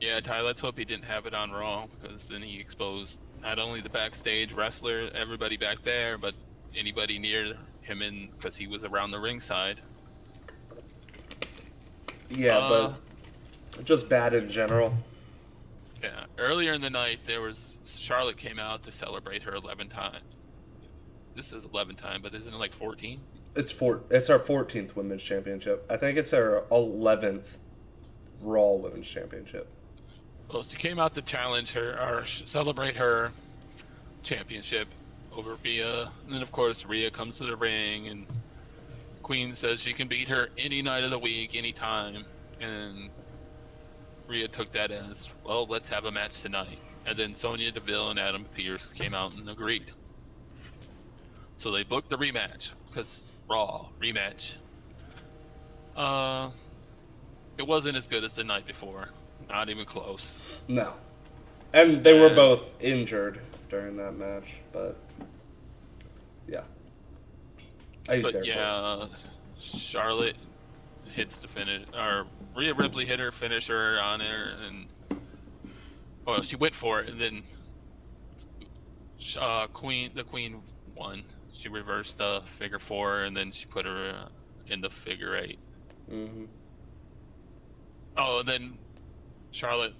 Yeah, Ty, let's hope he didn't have it on Raw, because then he exposed not only the backstage wrestler, everybody back there, but anybody near him because he was around the ringside. Yeah, but just bad in general. Yeah, earlier in the night, Charlotte came out to celebrate her 11th time. This is 11th time, but isn't it like 14? It's our 14th Women's Championship. I think it's our 11th Raw Women's Championship. Well, she came out to challenge her, or celebrate her championship over Rhea. And then, of course, Rhea comes to the ring, and Queen says she can beat her any night of the week, any time. And Rhea took that as, well, let's have a match tonight. And then Sonya Deville and Adam Pearce came out and agreed. So they booked the rematch, because Raw, rematch. It wasn't as good as the night before. Not even close. No. And they were both injured during that match, but yeah. Charlotte hits the finish, or Rhea Ripley hit her finisher on her, and she went for it, and then the Queen won. She reversed the figure four, and then she put her in the figure eight. Mm-hmm. Oh, and then Charlotte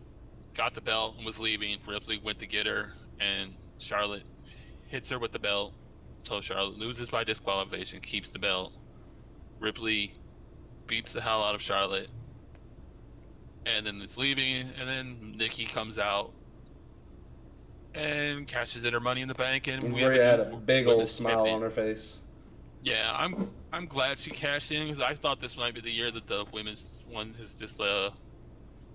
got the belt and was leaving. Ripley went to get her, and Charlotte hits her with the belt. So Charlotte loses by disqualification, keeps the belt. Ripley beats the hell out of Charlotte, and then it's leaving, and then Nikki comes out and cashes in her Money in the Bank, and we had a big old smile on her face. Yeah, I'm glad she cashed in, because I thought this might be the year that the women's one is just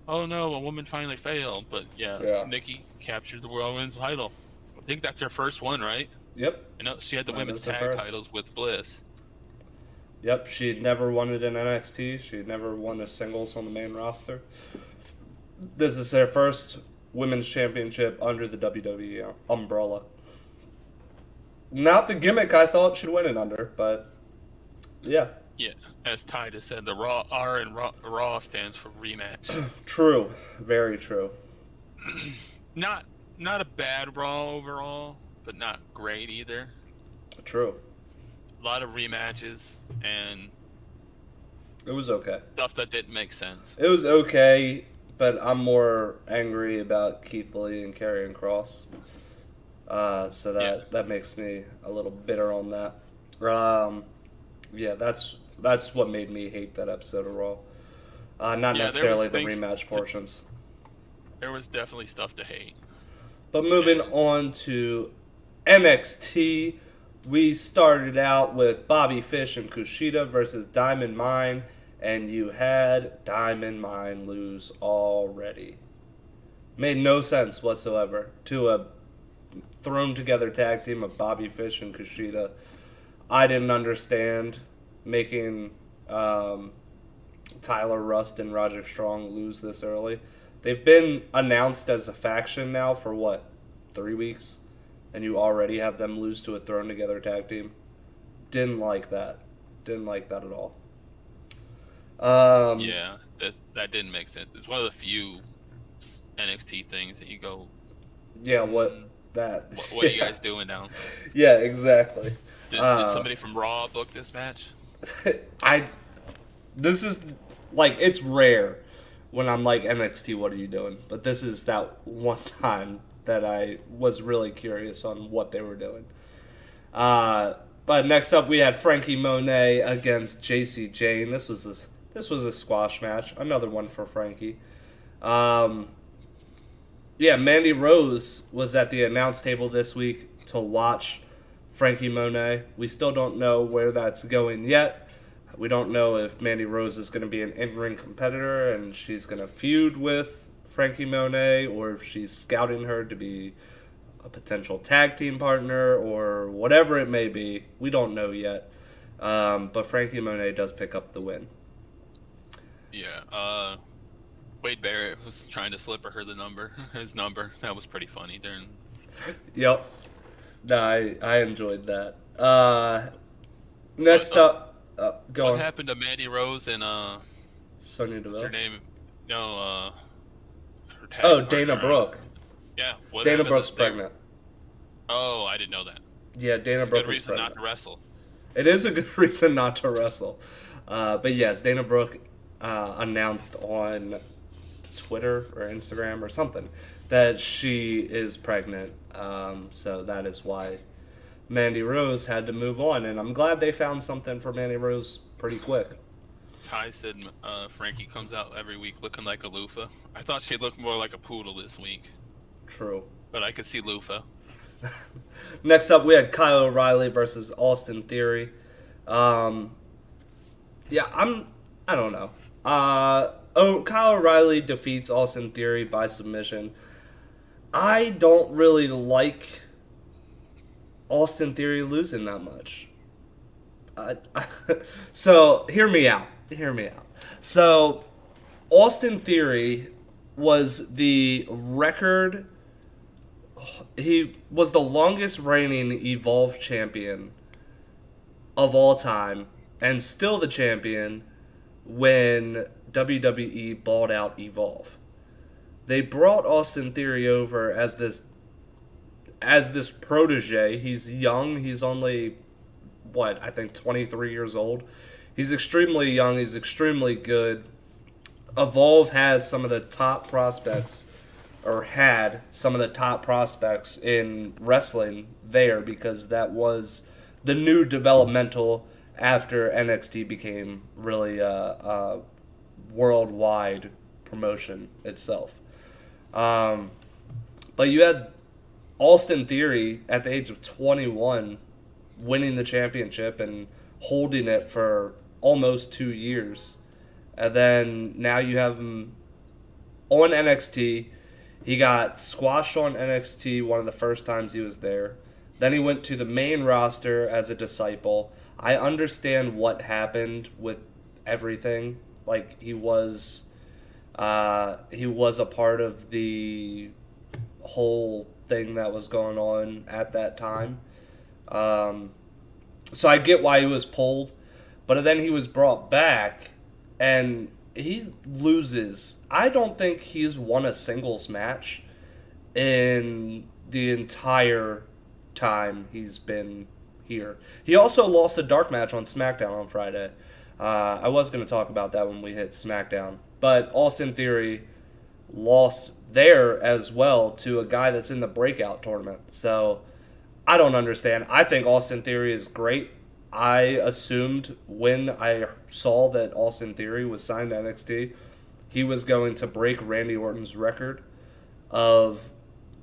oh no, a woman finally failed. But yeah. Nikki captured the women's title. I think that's her first one, right? Yep. I know she had the women's tag titles with Bliss. Yep, she'd never won it in NXT. She'd never won a singles on the main roster. This is her first women's championship under the WWE umbrella. Not the gimmick I thought she'd win it under, but Yeah, Yeah, as Titus said, the Raw R in Raw stands for rematch. true. Very true. not not a bad Raw overall, but not great either. True. A lot of rematches and It was okay. stuff that didn't make sense. It was okay, but I'm more angry about Keith Lee and Karrion Cross. So Yeah, that makes me a little bitter on that. Yeah, that's what made me hate that episode of Raw. Not yeah, there was necessarily the things. rematch portions. There was definitely stuff to hate. But moving And on to NXT, we started out with Bobby Fish and Kushida versus Diamond Mine, and you had Diamond Mine lose already. Made no sense whatsoever to a thrown together tag team of Bobby Fish and Kushida. I didn't understand making Tyler Rust and Roderick Strong lose this early. They've been announced as a faction now for what, 3 weeks? And you already have them lose to a thrown together tag team? Didn't like that. Didn't like that at all. yeah, that didn't make sense. It's one of the few NXT things that you go, Yeah, mm, that. what are you guys doing now? Yeah, exactly. Did somebody from Raw book this match? I. This is like it's rare when I'm like NXT. What are you doing? But this is that one time that I was really curious on what they were doing. But next up, we had Frankie Monet against JC Jane. This was a squash match. Another one for Frankie. Um, yeah, Mandy Rose was at the announce table this week to watch Frankie Monet. We still don't know where that's going yet. We don't know if Mandy Rose is going to be an in-ring competitor and she's going to feud with Frankie Monet, or if she's scouting her to be a potential tag team partner, or whatever it may be. We don't know yet. But Frankie Monet does pick up the win. Yeah, Wade Barrett was trying to slip her his number. That was pretty funny during. Yep. No, I enjoyed that. What Next up, go what on. happened to Mandy Rose and Sonya what's her Deville. name? No, her Oh, tag Dana partner. Brooke. Yeah, what Dana happened? Brooke's They- pregnant. Oh, I didn't know that. Yeah, Dana It's a Brooke good is reason not pregnant. to wrestle. It is a good reason not to wrestle. But yes, Dana Brooke announced on Twitter or Instagram or something that she is pregnant. So that is why Mandy Rose had to move on. And I'm glad they found something for Mandy Rose pretty quick. Ty said Frankie comes out every week looking like a loofah. I thought she looked more like a poodle this week, True. but I could see loofah. Next up, we had Kyle O'Reilly versus Austin Theory. Um, yeah, I don't know. Kyle O'Reilly defeats Austin Theory by submission. I don't really like Austin Theory losing that much. So hear me out. Hear me out. So Austin Theory was the record. He was the longest reigning Evolve champion of all time, and still the champion when WWE bought out Evolve. They brought Austin Theory over as this protege. He's young. He's only what, I think 23 years old. He's extremely young. He's extremely good. Evolve has some of the top prospects, or had some of the top prospects in wrestling there, because that was the new developmental after NXT became really a worldwide promotion itself. But you had Austin Theory at the age of 21 winning the championship and holding it for almost 2 years. And then now you have him on NXT. He got squashed on NXT one of the first times he was there. Then he went to the main roster as a disciple. I understand what happened with everything. Like he was a part of the whole thing that was going on at that time. So I get why he was pulled, But then he was brought back, and he loses. I don't think he's won a singles match in the entire time he's been here. He also lost a dark match on SmackDown on Friday. I was going to talk about that when we hit SmackDown. But Austin Theory lost there as well to a guy that's in the breakout tournament. So I don't understand. I think Austin Theory is great. I assumed when I saw that Austin Theory was signed to NXT, he was going to break Randy Orton's record of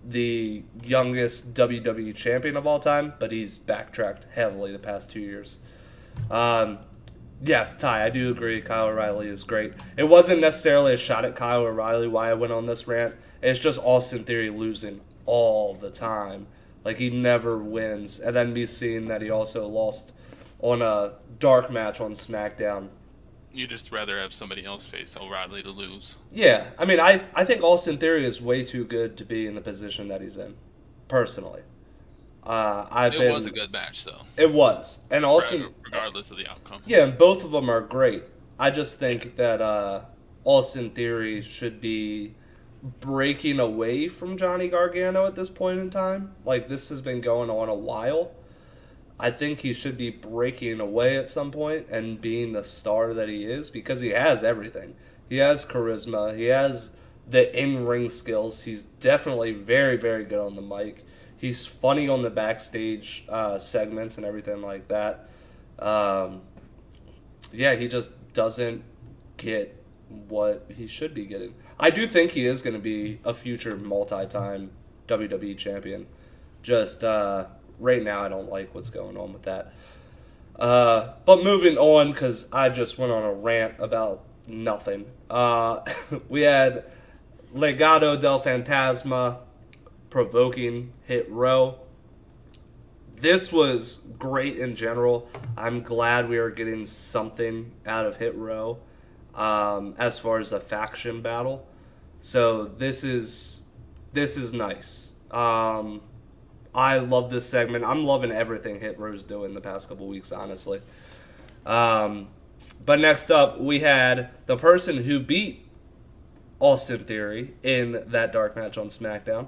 the youngest WWE champion of all time, but he's backtracked heavily the past 2 years. Yes, Ty, I do agree. Kyle O'Reilly is great. It wasn't necessarily a shot at Kyle O'Reilly why I went on this rant. It's just Austin Theory losing all the time. Like, he never wins. And then me seeing that he also lost on a dark match on SmackDown. You just rather have somebody else face O'Reilly to lose. Yeah, I mean, I think Austin Theory is way too good to be in the position that he's in, personally. It was a good match, though. It was. And Austin... Regardless of the outcome. Yeah, and both of them are great. I just think that Austin Theory should be breaking away from Johnny Gargano at this point in time. Like, this has been going on a while. I think he should be breaking away at some point and being the star that he is, because he has everything. He has charisma. He has the in-ring skills. He's definitely very, very good on the mic. He's funny on the backstage segments and everything like that. Yeah, he just doesn't get what he should be getting. I do think he is going to be a future multi-time WWE champion. Just right now, I don't like what's going on with that. But moving on, because I just went on a rant about nothing. We had Legado del Fantasma provoking Hit Row. This was great in general. I'm glad we are getting something out of Hit Row as far as a faction battle. So this is nice. I love this segment. I'm loving everything Hit Row's doing the past couple weeks, honestly. But next up, we had the person who beat Austin Theory in that dark match on SmackDown.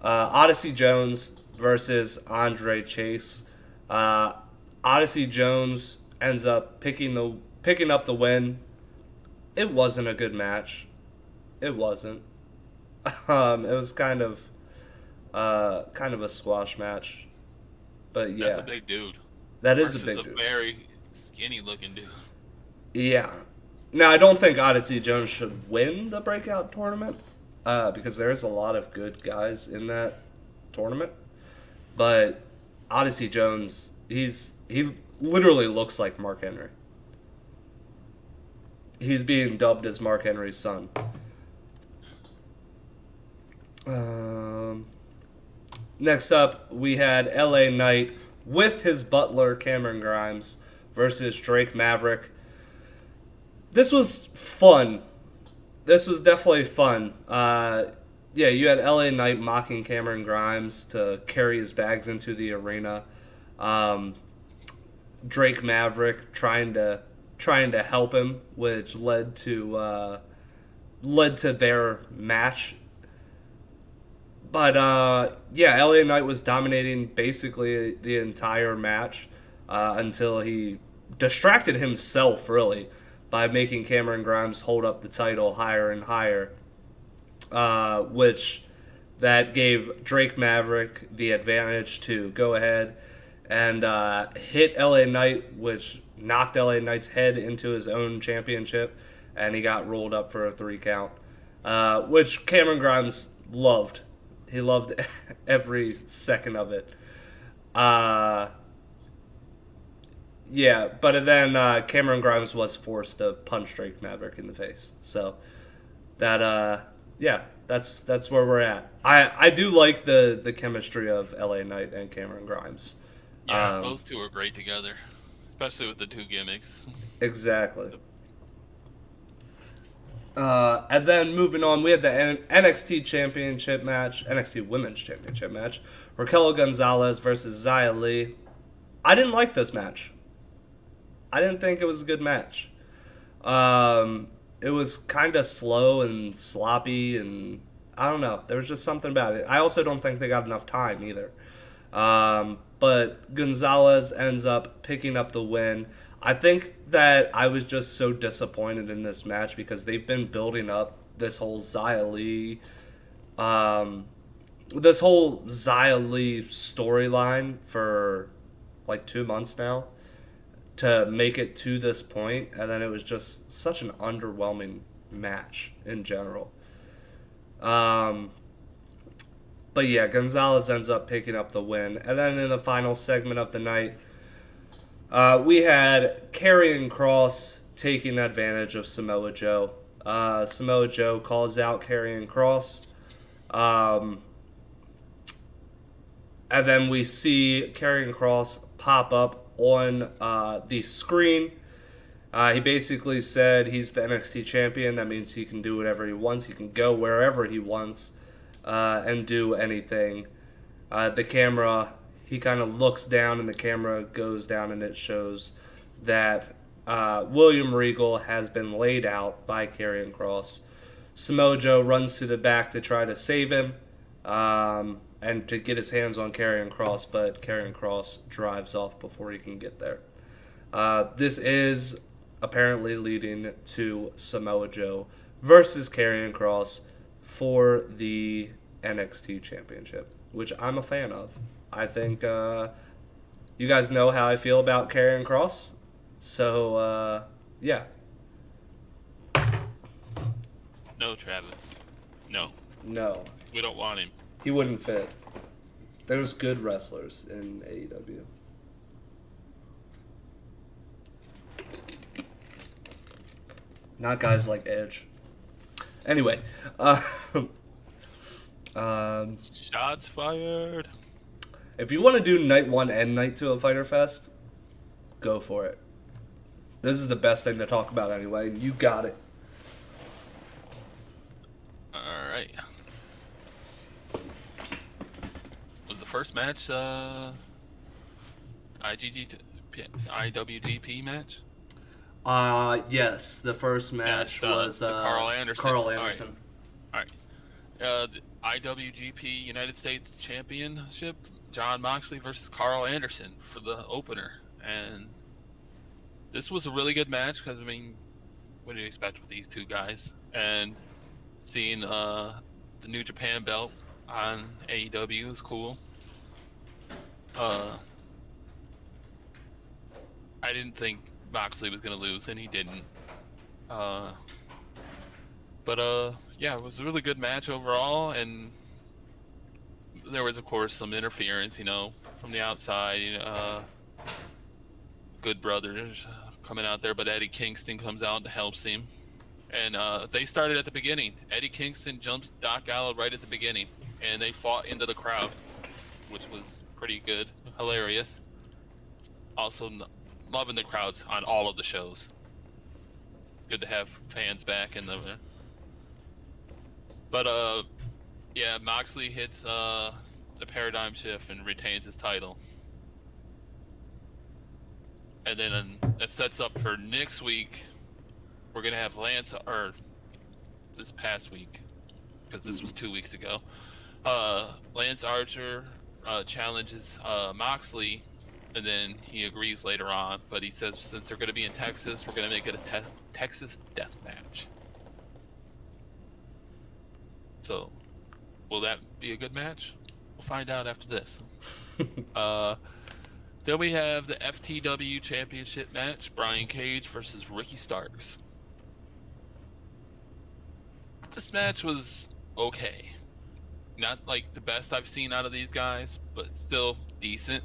Odyssey Jones versus Andre Chase. Odyssey Jones ends up picking up the win. It wasn't a good match. It wasn't. It was kind of a squash match. But yeah. That's a big dude. That is a big dude. A very skinny looking dude. Yeah. Now, I don't think Odyssey Jones should win the breakout tournament because there's a lot of good guys in that tournament. But Odyssey Jones, he literally looks like Mark Henry. He's being dubbed as Mark Henry's son. Next up, we had LA Knight with his butler, Cameron Grimes, versus Drake Maverick. This was fun. This was definitely fun. Yeah, you had LA Knight mocking Cameron Grimes to carry his bags into the arena. Drake Maverick trying to help him, which led to their match. But yeah, LA Knight was dominating basically the entire match until he distracted himself, really, by making Cameron Grimes hold up the title higher and higher, which that gave Drake Maverick the advantage to go ahead and hit LA Knight, which knocked LA Knight's head into his own championship, and he got rolled up for a 3 count, which Cameron Grimes loved. He loved every second of it. Yeah, but then Cameron Grimes was forced to punch Drake Maverick in the face. So that yeah, that's where we're at. I do like the chemistry of LA Knight and Cameron Grimes. Yeah, those two are great together, especially with the 2 gimmicks. Exactly. And then moving on, we had the NXT Championship match, NXT Women's Championship match. Raquel Gonzalez versus Xia Li. I didn't like this match. I didn't think it was a good match. It was kind of slow and sloppy, and I don't know. There was just something about it. I also don't think they got enough time either. But Gonzalez ends up picking up the win. I think that I was just so disappointed in this match because they've been building up um, this whole Xia Li storyline for like 2 months now to make it to this point, and then it was just such an underwhelming match in general. Um, but yeah, Gonzalez ends up picking up the win, and then in the final segment of the night, we had Karrion Kross taking advantage of Samoa Joe. Samoa Joe calls out Karrion Kross. Um, and then we see Karrion Kross pop up on the screen. He basically said he's the NXT champion. That means he can do whatever he wants. He can go wherever he wants and do anything. The camera, he kind of looks down and the camera goes down and it shows that William Regal has been laid out by Karrion Kross. Samoa Joe runs to the back to try to save him and to get his hands on Karrion Kross, but Karrion Kross drives off before he can get there. This is apparently leading to Samoa Joe versus Karrion Kross for the NXT Championship, which I'm a fan of. I think you guys know how I feel about Karrion Kross, so yeah. No, Travis. No. No. We don't want him. He wouldn't fit. There's good wrestlers in AEW. Not guys like Edge. Anyway, Shots fired. if you want to do night one and night two of Fyter Fest, go for it. This is the best thing to talk about anyway. You got it. All right. Was the first match IWGP match? Yes. The first match was the Carl Anderson. Carl Anderson. All right. The IWGP United States Championship, Jon Moxley versus Carl Anderson for the opener, and this was a really good match because I mean, what do you expect with these two guys? And seeing the New Japan belt on AEW is cool. I didn't think Moxley was gonna lose, and he didn't. But yeah, it was a really good match overall, and there was of course some interference, from the outside. Good Brothers coming out there, but Eddie Kingston comes out and helps him. And they started at the beginning. Eddie Kingston jumps Doc Gallows right at the beginning, and they fought into the crowd, which was pretty good, hilarious. Also, loving the crowds on all of the shows. It's good to have fans back in the. But yeah, Moxley hits the paradigm shift and retains his title. And then that sets up for next week. We're gonna have or this past week, because this was 2 weeks ago. Lance Archer challenges Moxley, and then he agrees later on. But he says since they're gonna be in Texas, we're gonna make it a Texas death match. So, will that be a good match? We'll find out after this. Then we have the FTW Championship match, Brian Cage versus Ricky Starks. This match was okay. Not like the best I've seen out of these guys, but still decent.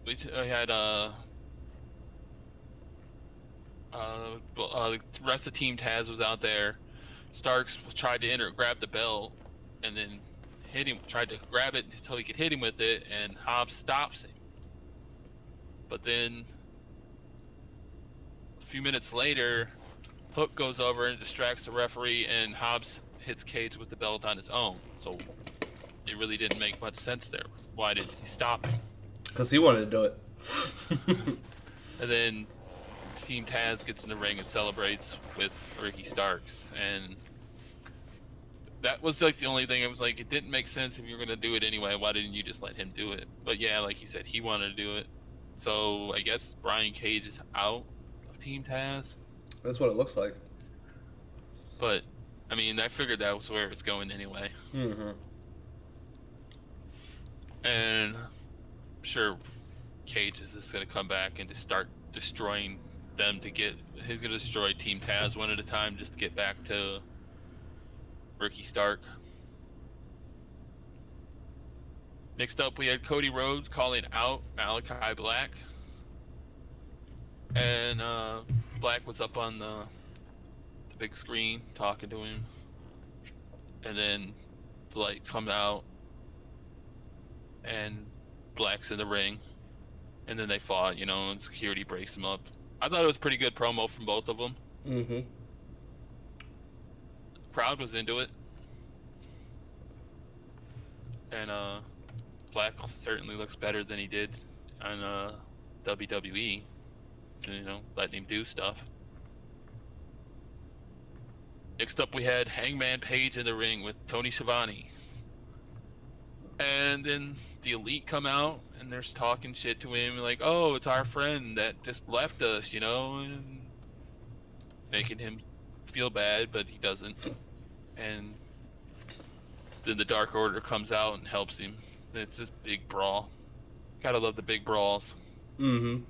We had the rest of Team Taz was out there. Starks tried to grab the belt, and then tried to grab it until he could hit him with it, and Hobbs stops him. But then a few minutes later, Hook goes over and distracts the referee, and Hobbs hits Cage with the belt on his own. So it really didn't make much sense there. why did he stop him? Because he wanted to do it. And then Team Taz gets in the ring and celebrates with Ricky Starks, and that was like the only thing. It was like, it didn't make sense. If you were gonna do it anyway, why didn't you just let him do it? But yeah, like you said, he wanted to do it. So I guess Brian Cage is out of Team Taz. That's what it looks like. But I mean, I figured that was where it was going anyway. Mm-hmm. And I'm sure Cage is just gonna come back and just start destroying them to get. He's gonna destroy Team Taz one at a time just to get back to Ricky Stark. Next up, we had Cody Rhodes calling out Malachi Black, and Black was up on the big screen talking to him, and then the lights come out, and Black's in the ring, and then they fought, and security breaks them up. I thought it was pretty good promo from both of them. Mm-hmm. Crowd was into it, and Black certainly looks better than he did on WWE. So, letting him do stuff. Next up, we had Hangman Page in the ring with Tony Schiavone, and then the Elite come out and they're talking shit to him, like, "Oh, it's our friend that just left us," and making him feel bad, but he doesn't. And then the Dark Order comes out and helps him. It's this big brawl. Gotta love the big brawls. Mm-hmm.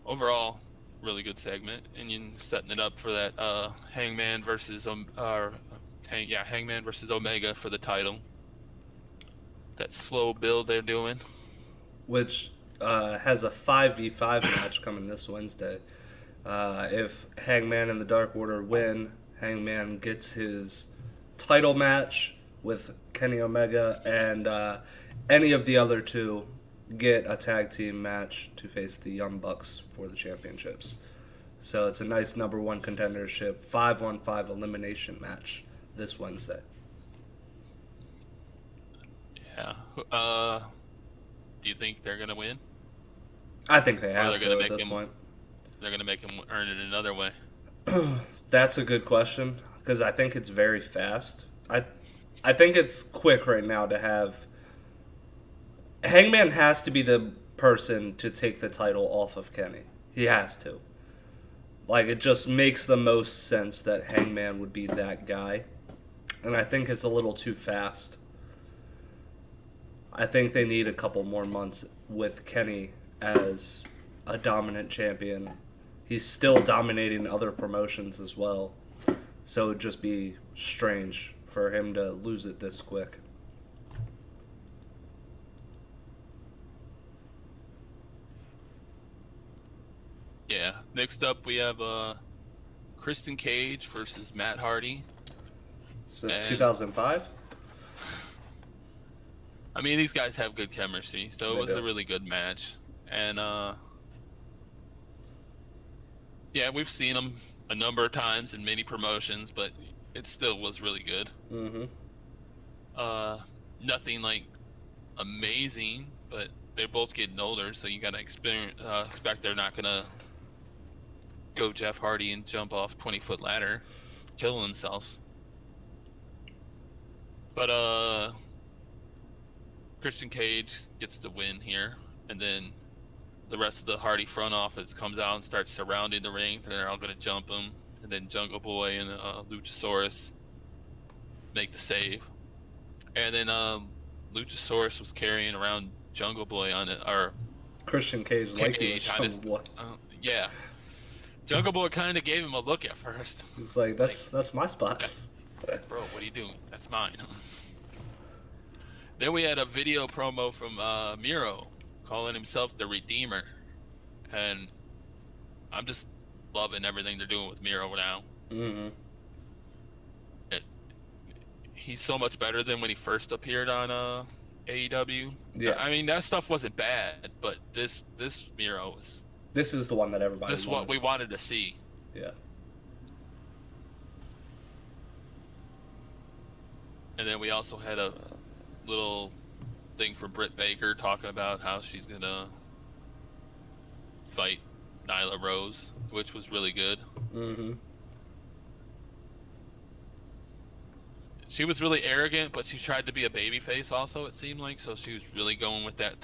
Overall, really good segment, and you're setting it up for that Hangman versus Hangman versus Omega for the title. That slow build they're doing, Which has a 5v5 match coming this Wednesday. If Hangman and the Dark Order win, Hangman gets his title match with Kenny Omega, and any of the other two get a tag team match to face the Young Bucks for the championships. So it's a nice number one contendership 5-on-5 elimination match this Wednesday. Yeah. Do you think they're gonna win? I think they have they're to gonna at make this point. They're gonna make him earn it another way. That's a good question, because I think it's very fast. I think it's quick right now to have... Hangman has to be the person to take the title off of Kenny. He has to. Like, it just makes the most sense that Hangman would be that guy. And I think it's a little too fast. I think they need a couple more months with Kenny as a dominant champion. He's still dominating other promotions as well. So it would just be strange for him to lose it this quick. Yeah. Next up, we have Kristen Cage versus Matt Hardy. Since 2005? I mean, these guys have good chemistry, so it was a really good match. And yeah, we've seen them a number of times in many promotions, but it still was really good. Mm-hmm. Nothing like amazing, but they're both getting older, so you gotta expect they're not gonna go Jeff Hardy and jump off 20-foot ladder, kill themselves. But Christian Cage gets the win here, and then the rest of the Hardy front office comes out and starts surrounding the ring. They're all gonna jump him, and then Jungle Boy and Luchasaurus make the save. And then Luchasaurus was carrying around Jungle Boy on it, or Christian Cage like he was yeah. Jungle Boy kind of gave him a look at first. He's like, that's my spot. Bro, what are you doing? That's mine. Then we had a video promo from Miro calling himself the Redeemer, and I'm just loving everything they're doing with Miro now. Mm-hmm. He's so much better than when he first appeared on AEW. Yeah. I mean, that stuff wasn't bad, but this Miro was... This is the one that everybody This is what we wanted to see. Yeah. And then we also had a little thing from Britt Baker talking about how she's gonna fight Nyla Rose, which was really good. Mm-hmm. She was really arrogant, but she tried to be a babyface also, it seemed like, so she was really going with that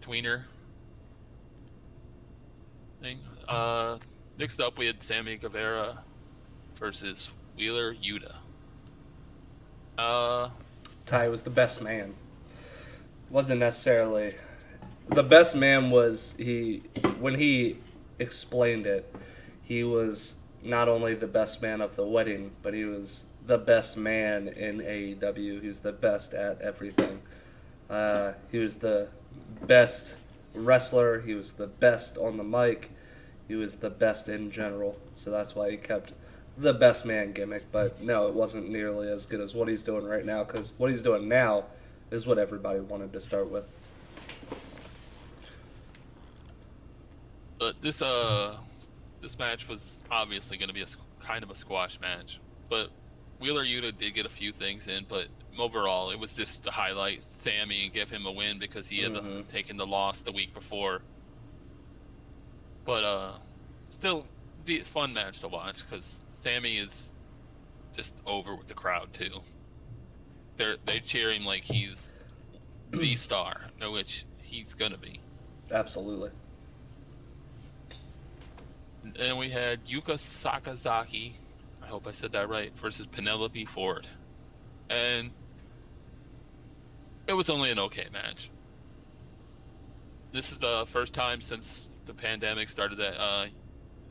tweener thing. Next up we had Sammy Guevara versus Wheeler Yuta. Ty was the best man. Wasn't necessarily the best man. Was he when he explained it? He was not only the best man of the wedding, but he was the best man in AEW. He was the best at everything. He was the best wrestler. He was the best on the mic. He was the best in general. So that's why he kept the best man gimmick. But no, it wasn't nearly as good as what he's doing right now, because what he's doing now is what everybody wanted to start with. But this match was obviously going to be kind of a squash match. But Wheeler Yuta did get a few things in, but overall it was just to highlight Sammy and give him a win because he had taken the loss the week before. But still be a fun match to watch because Sammy is just over with the crowd too. They cheer him like he's the star, which he's gonna be. Absolutely. And we had Yuka Sakazaki, I hope I said that right, versus Penelope Ford. And it was only an okay match. This is the first time since the pandemic started that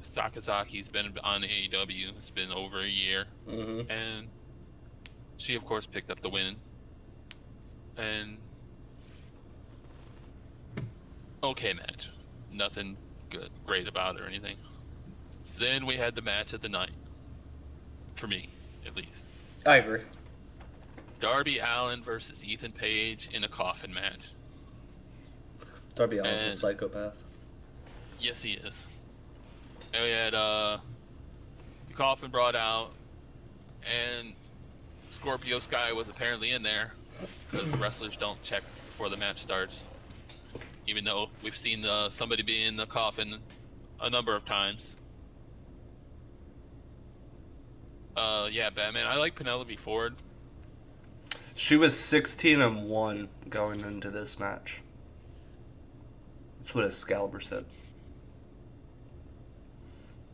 Sakazaki's been on AEW. It's been over a year. Mm-hmm. And she, of course, picked up the win. And okay match. Nothing great about it or anything. Then we had the match of the night. For me, at least. I agree. Darby Allin versus Ethan Page in a coffin match. Darby Allin's a psychopath. Yes, he is. And we had the coffin brought out, and Scorpio Sky was apparently in there, because wrestlers don't check before the match starts. Even though we've seen somebody be in the coffin a number of times. Yeah, Batman. I like Penelope Ford. She was 16-1 going into this match. That's what Excalibur said.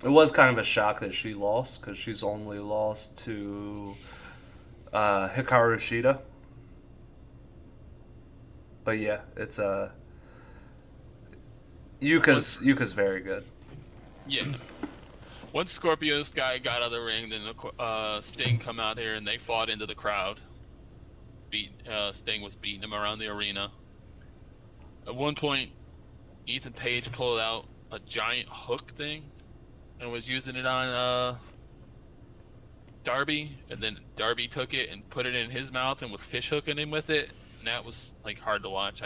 It was kind of a shock that she lost, because she's only lost to Hikaru Shida. But yeah, it's Yuka's very good. Yeah. Once Scorpio Sky got out of the ring, then Sting come out here and they fought into the crowd. Sting was beating him around the arena. At one point, Ethan Page pulled out a giant hook thing and was using it on Darby, and then Darby took it and put it in his mouth and was fish hooking him with it, and that was like hard to watch.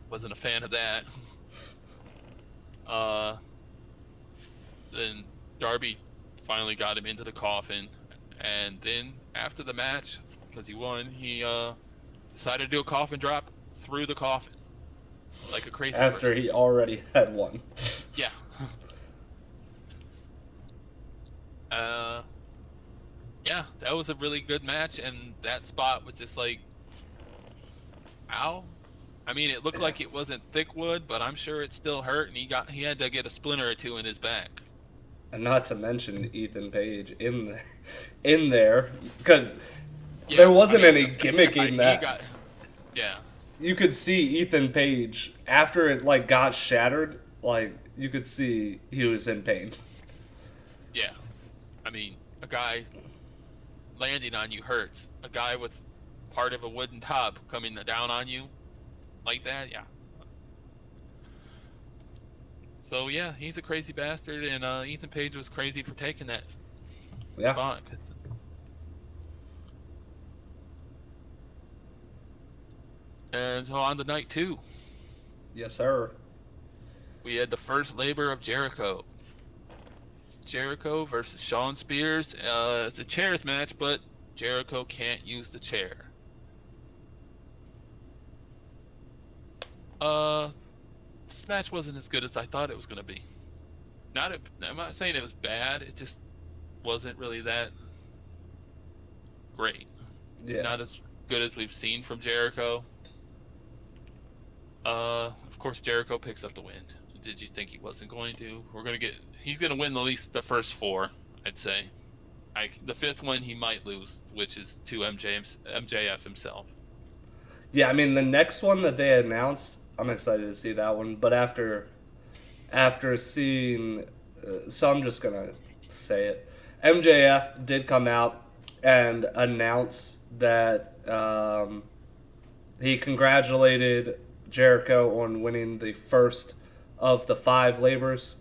Wasn't a fan of that. Then Darby finally got him into the coffin, and then after the match, because he won, he decided to do a coffin drop through the coffin like a crazy after person. He already had one. Yeah. Yeah, that was a really good match, and that spot was just like, ow. I mean, it looked like it wasn't thick wood, but I'm sure it still hurt, and he had to get a splinter or two in his back. And not to mention Ethan Page in there, because there wasn't any gimmicking that. Yeah. You could see Ethan Page after it got shattered. You could see he was in pain. Yeah, I mean, a guy landing on you hurts. A guy with part of a wooden top coming down on you like that, yeah. So yeah, he's a crazy bastard, and Ethan Page was crazy for taking that spot. And so on to night 2. Yes, sir. We had the first labor of Jericho. Jericho versus Shawn Spears. It's a chairs match, but Jericho can't use the chair. Uh, this match wasn't as good as I thought it was gonna be. I'm not saying it was bad. It just wasn't really that great. Yeah. Not as good as we've seen from Jericho. Of course Jericho picks up the win. Did you think he wasn't going to? He's gonna win at least the first 4, I'd say. The 5th one he might lose, which is to MJF himself. Yeah, I mean the next one that they announced, I'm excited to see that one. But after seeing, so I'm just gonna say it. MJF did come out and announce that he congratulated Jericho on winning the first of the 5 labors,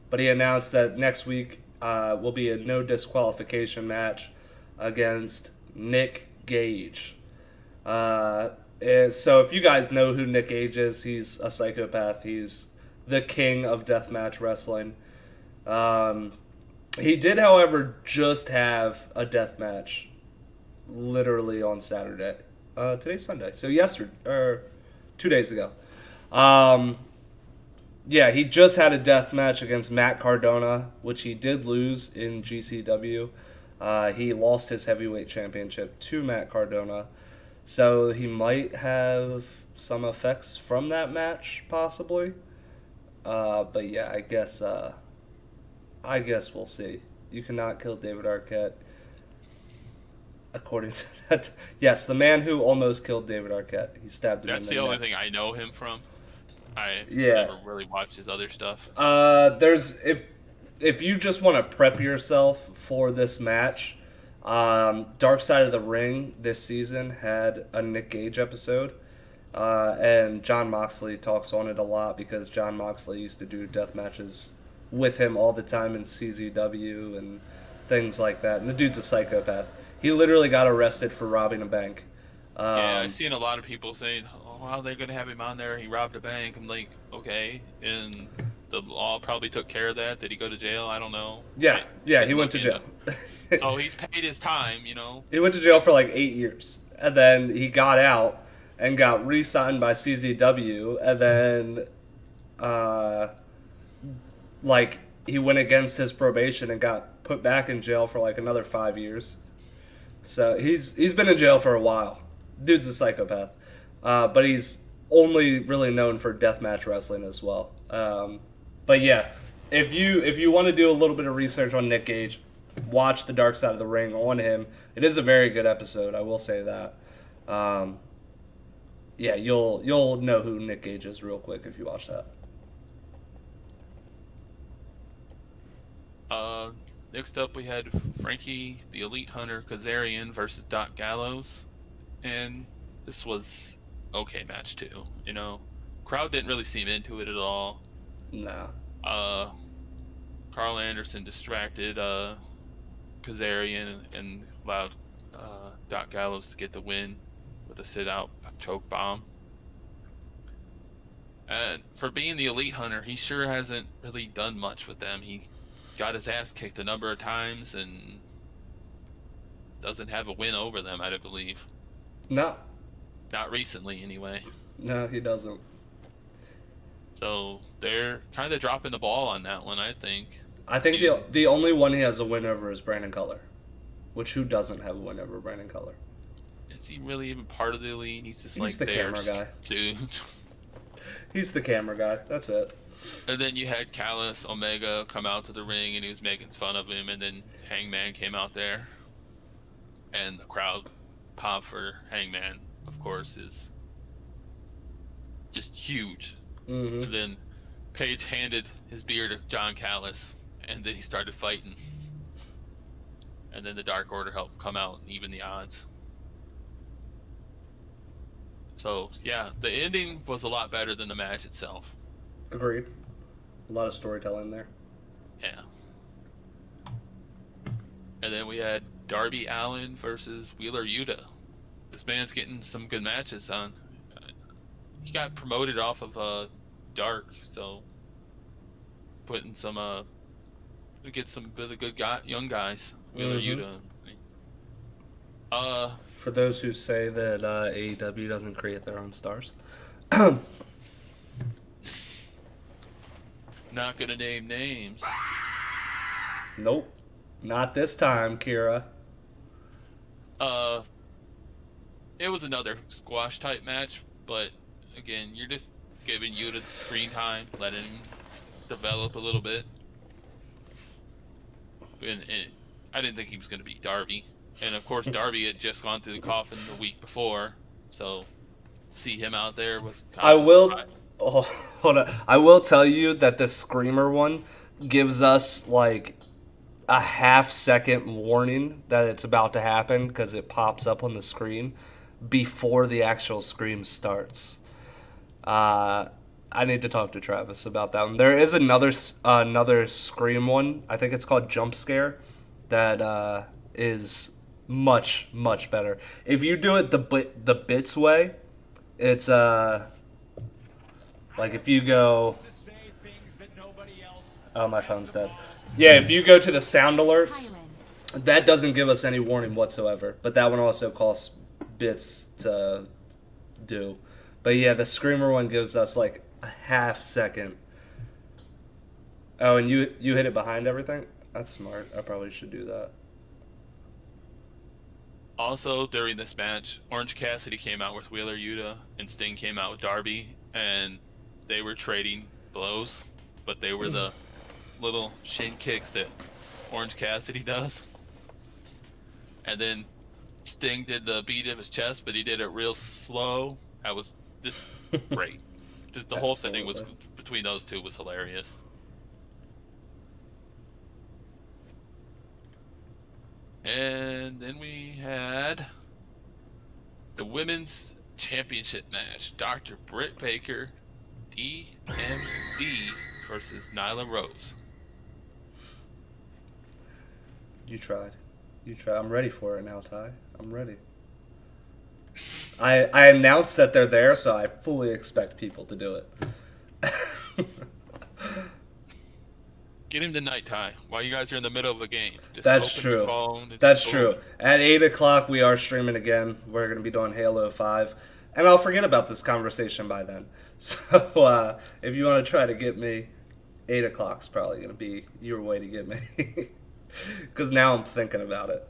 but he announced that next week will be a no disqualification match against Nick Gage. So if you guys know who Nick Gage is, he's a psychopath. He's the king of deathmatch wrestling. He did, however, just have a deathmatch literally on Saturday. Today's Sunday, so yesterday or 2 days ago. Yeah, he just had a death match against Matt Cardona, which he did lose in GCW. He lost his heavyweight championship to Matt Cardona. So he might have some effects from that match, possibly. But yeah, I guess we'll see. You cannot kill David Arquette. According to that, yes, the man who almost killed David Arquette. He stabbed him. That's in the the only neck. thing I know him from. I Yeah. never really watched his other stuff. There's if you just want to prep yourself for this match, Dark Side of the Ring this season had a Nick Gage episode, and John Moxley talks on it a lot because John Moxley used to do death matches with him all the time in CZW and things like that. And the dude's a psychopath. He literally got arrested for robbing a bank. Yeah, I've seen a lot of people saying, "Oh, how are they gonna have him on there? He robbed a bank." I'm like, okay, and the law probably took care of that. Did he go to jail? I don't know. Yeah, he went to jail. So he's paid his time, you know. He went to jail for like 8 years, and then he got out and got re-signed by CZW, and then, like, he went against his probation and got put back in jail for like another 5 years. So he's been in jail for a while. Dude's a psychopath, but he's only really known for deathmatch wrestling as well. But yeah, if you want to do a little bit of research on Nick Gage, watch the Dark Side of the Ring on him. It is a very good episode, I will say that. Yeah, you'll know who Nick Gage is real quick if you watch that. Next up we had Frankie the Elite Hunter Kazarian versus Doc Gallows, and this was okay match too. You know, crowd didn't really seem into it at all. No. Carl Anderson distracted Kazarian and allowed Doc Gallows to get the win with a sit-out choke bomb. And for being the Elite Hunter, he sure hasn't really done much with them. He got his ass kicked a number of times and doesn't have a win over them, I believe. No. Not recently, anyway. No, he doesn't. So they're kind of dropping the ball on that one, I think. I think the only one he has a win over is Brandon Cutler. Which, who doesn't have a win over Brandon Cutler? Is he really even part of the Elite? He's just He's like the camera guy. Dude. He's the camera guy. That's it. And then you had Callis Omega come out to the ring and he was making fun of him, and then Hangman came out there. And the crowd pop for Hangman, of course, is just huge. Mm-hmm. And then Page handed his beer to John Callis, and then he started fighting. And then the Dark Order helped come out and even the odds. So, yeah, the ending was a lot better than the match itself. Agreed. A lot of storytelling there. Yeah. And then we had Darby Allin versus Wheeler Yuta. This man's getting some good matches on. He got promoted off of Dark, so putting some get some really good young guys. Wheeler Yuta. For those who say that AEW doesn't create their own stars, Not gonna name names. Nope. Not this time, Kira. Uh, it was another squash type match, but again, you're just giving Yuta the screen time, letting him develop a little bit. And I didn't think he was going to beat Darby. And of course, Darby had just gone through the coffin the week before, so see him out there was kind I of a will. surprise. Oh, hold on. I will tell you that the Screamer one gives us like a half-second warning that it's about to happen because it pops up on the screen before the actual scream starts. I need to talk to Travis about that one. There is another Scream one. I think it's called Jump Scare. That is much better. If you do it the bits way, it's like if you go. Oh, my phone's dead. Yeah, if you go to the sound alerts, that doesn't give us any warning whatsoever. But that one also costs bits to do. But yeah, the Screamer one gives us like a half second. Oh, and you hit it behind everything? That's smart. I probably should do that. Also, during this match, Orange Cassidy came out with Wheeler Yuta, and Sting came out with Darby, and they were trading blows, but they were the little shin kicks that Orange Cassidy does. And then Sting did the beat of his chest, but he did it real slow. That was just great. The whole thing was between those two was hilarious. And then we had the women's championship match. Dr. Britt Baker, DMD versus Nyla Rose. You tried. I'm ready for it now, Ty. I'm ready. I announced that they're there, so I fully expect people to do it. Get him tonight, Ty. While you guys are in the middle of a game. Just That's open true. Your phone and That's just true. boom. At 8 o'clock, we are streaming again. We're going to be doing Halo 5. And I'll forget about this conversation by then. So if you want to try to get me, 8 o'clock's probably going to be your way to get me. Because now I'm thinking about it.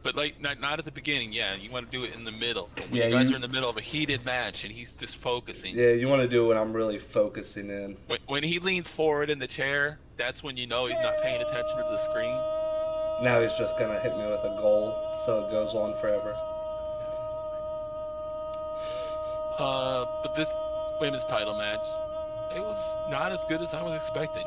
But like not at the beginning, yeah. You want to do it in the middle. When Yeah, you guys are in the middle of a heated match and he's just focusing. Yeah, you want to do it when I'm really focusing in. When he leans forward in the chair, that's when you know he's not paying attention to the screen. Now he's just going to hit me with a goal, so it goes on forever. But this women's title match, it was not as good as I was expecting.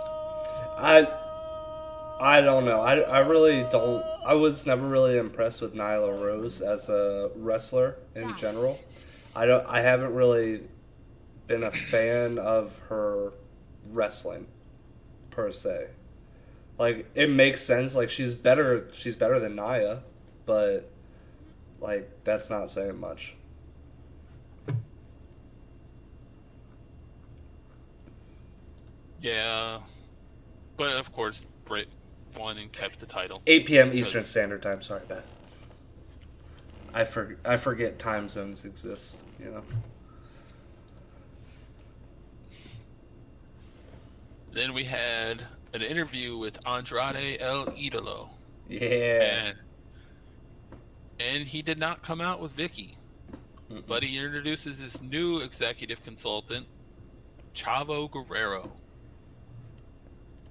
I don't know. I really don't. I was never really impressed with Nyla Rose as a wrestler in general. I haven't really been a fan of her wrestling per se. Like it makes sense. Like she's better than Nia, but like that's not saying much. Yeah, but of course Britt won and kept the title. 8 p.m. Eastern Standard Time. Sorry, Beth. I forget time zones exist. You know. Then we had an interview with Andrade El Idolo. Yeah. And he did not come out with Vicky, but he introduces this new executive consultant, Chavo Guerrero,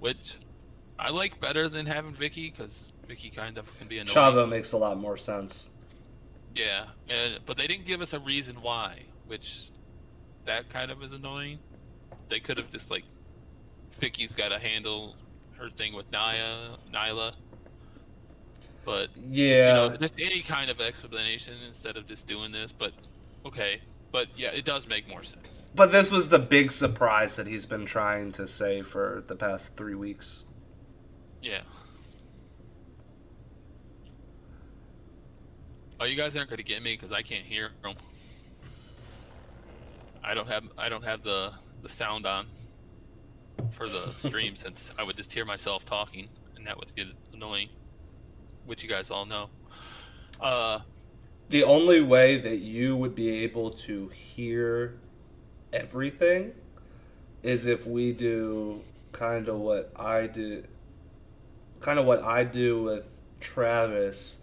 which I like better than having Vicky because Vicky kind of can be annoying. Chavo makes a lot more sense. Yeah, but they didn't give us a reason why, which that kind of is annoying. They could have just like, Vicky's got to handle her thing with Nyla. But yeah, you know, just any kind of explanation instead of just doing this. But okay, but yeah, it does make more sense. But this was the big surprise that he's been trying to say for the past 3 weeks. Yeah. Oh, you guys aren't gonna get me because I can't hear them. I don't have the sound on for the stream since I would just hear myself talking and that would get annoying, which you guys all know. The only way that you would be able to hear everything is if we do kind of what I do, kind of what I do with Travis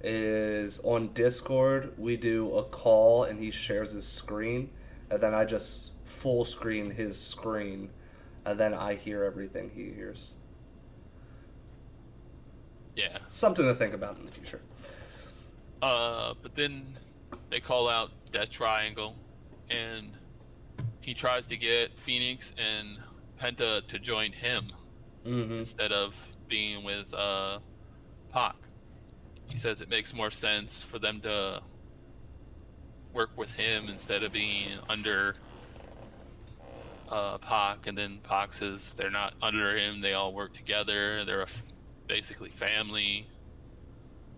is on Discord we do a call and he shares his screen and then I just full screen his screen and then I hear everything he hears. Yeah. Something to think about in the future. But then they call out Death Triangle, and he tries to get Phoenix and Penta to join him Mm-hmm. instead of being with Pac. He says it makes more sense for them to work with him instead of being under Pac. And then Pac says they're not under him; they all work together. They're basically family.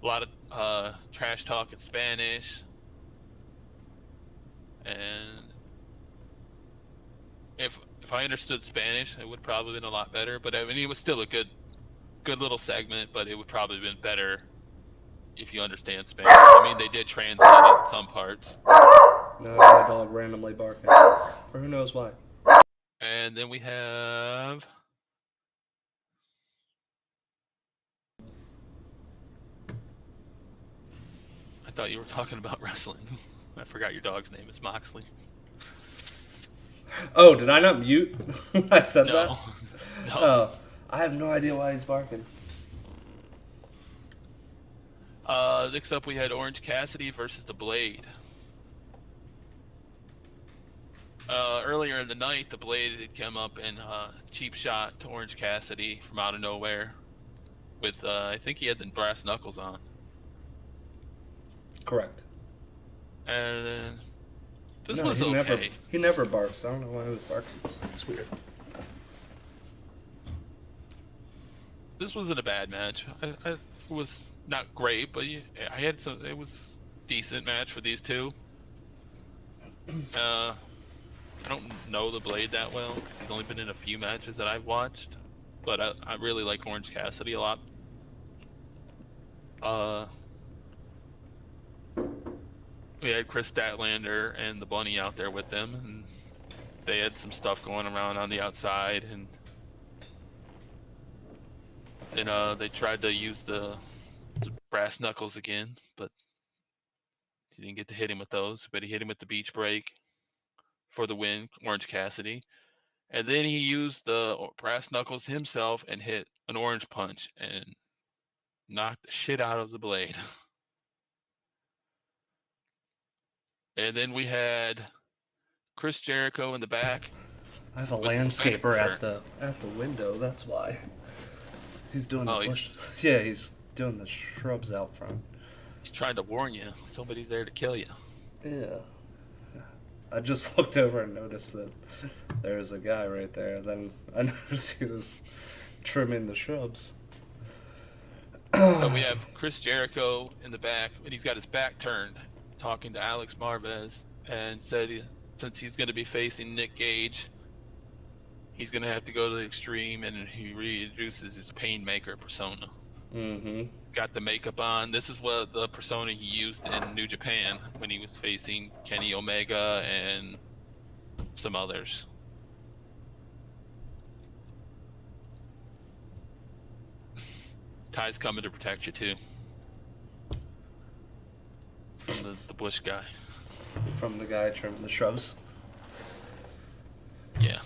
A lot of trash talk in Spanish, and if I understood Spanish, it would probably been a lot better. But I mean, it was still a good little segment. But it would probably have been better if you understand Spanish. I mean, they did translate it in some parts. No, my dog randomly barking for who knows why. And then we have. I thought you were talking about wrestling. I forgot your dog's name is Moxley. Oh, did I not mute when I said that? No. No. Oh, I have no idea why he's barking. Next up, we had Orange Cassidy versus The Blade. Earlier in the night, The Blade had come up and cheap shot to Orange Cassidy from out of nowhere with, I think he had the brass knuckles on. Correct. And then this No, was he okay. He never barks. I don't know why he was barking. It's weird. This wasn't a bad match. It was not great, but I had some. It was a decent match for these two. I don't know The Blade that well because he's only been in a few matches that I've watched, but I really like Orange Cassidy a lot. We had Chris Statlander and the Bunny out there with them, and they had some stuff going around on the outside, and then they tried to use the brass knuckles again, but he didn't get to hit him with those. But he hit him with the beach break for the win, Orange Cassidy. And then he used the brass knuckles himself and hit an orange punch and knocked the shit out of the Blade. And then we had Chris Jericho in the back. I have a with the landscaper finisher. at the window. That's why. He's doing Oh, the bush. Yeah, he's doing the shrubs out front. He's trying to warn you. Somebody's there to kill you. Yeah. I just looked over and noticed that there's a guy right there. Then I noticed he was trimming the shrubs. So we have Chris Jericho in the back, and he's got his back turned, talking to Alex Marvez, and said since he's going to be facing Nick Gage, he's going to have to go to the extreme, and he reintroduces his Painmaker persona. Mm-hmm. He's got the makeup on. This is what the persona he used in New Japan when he was facing Kenny Omega and some others. Ty's coming to protect you too. From the Bush guy. From the guy trimming the shrubs. Yeah.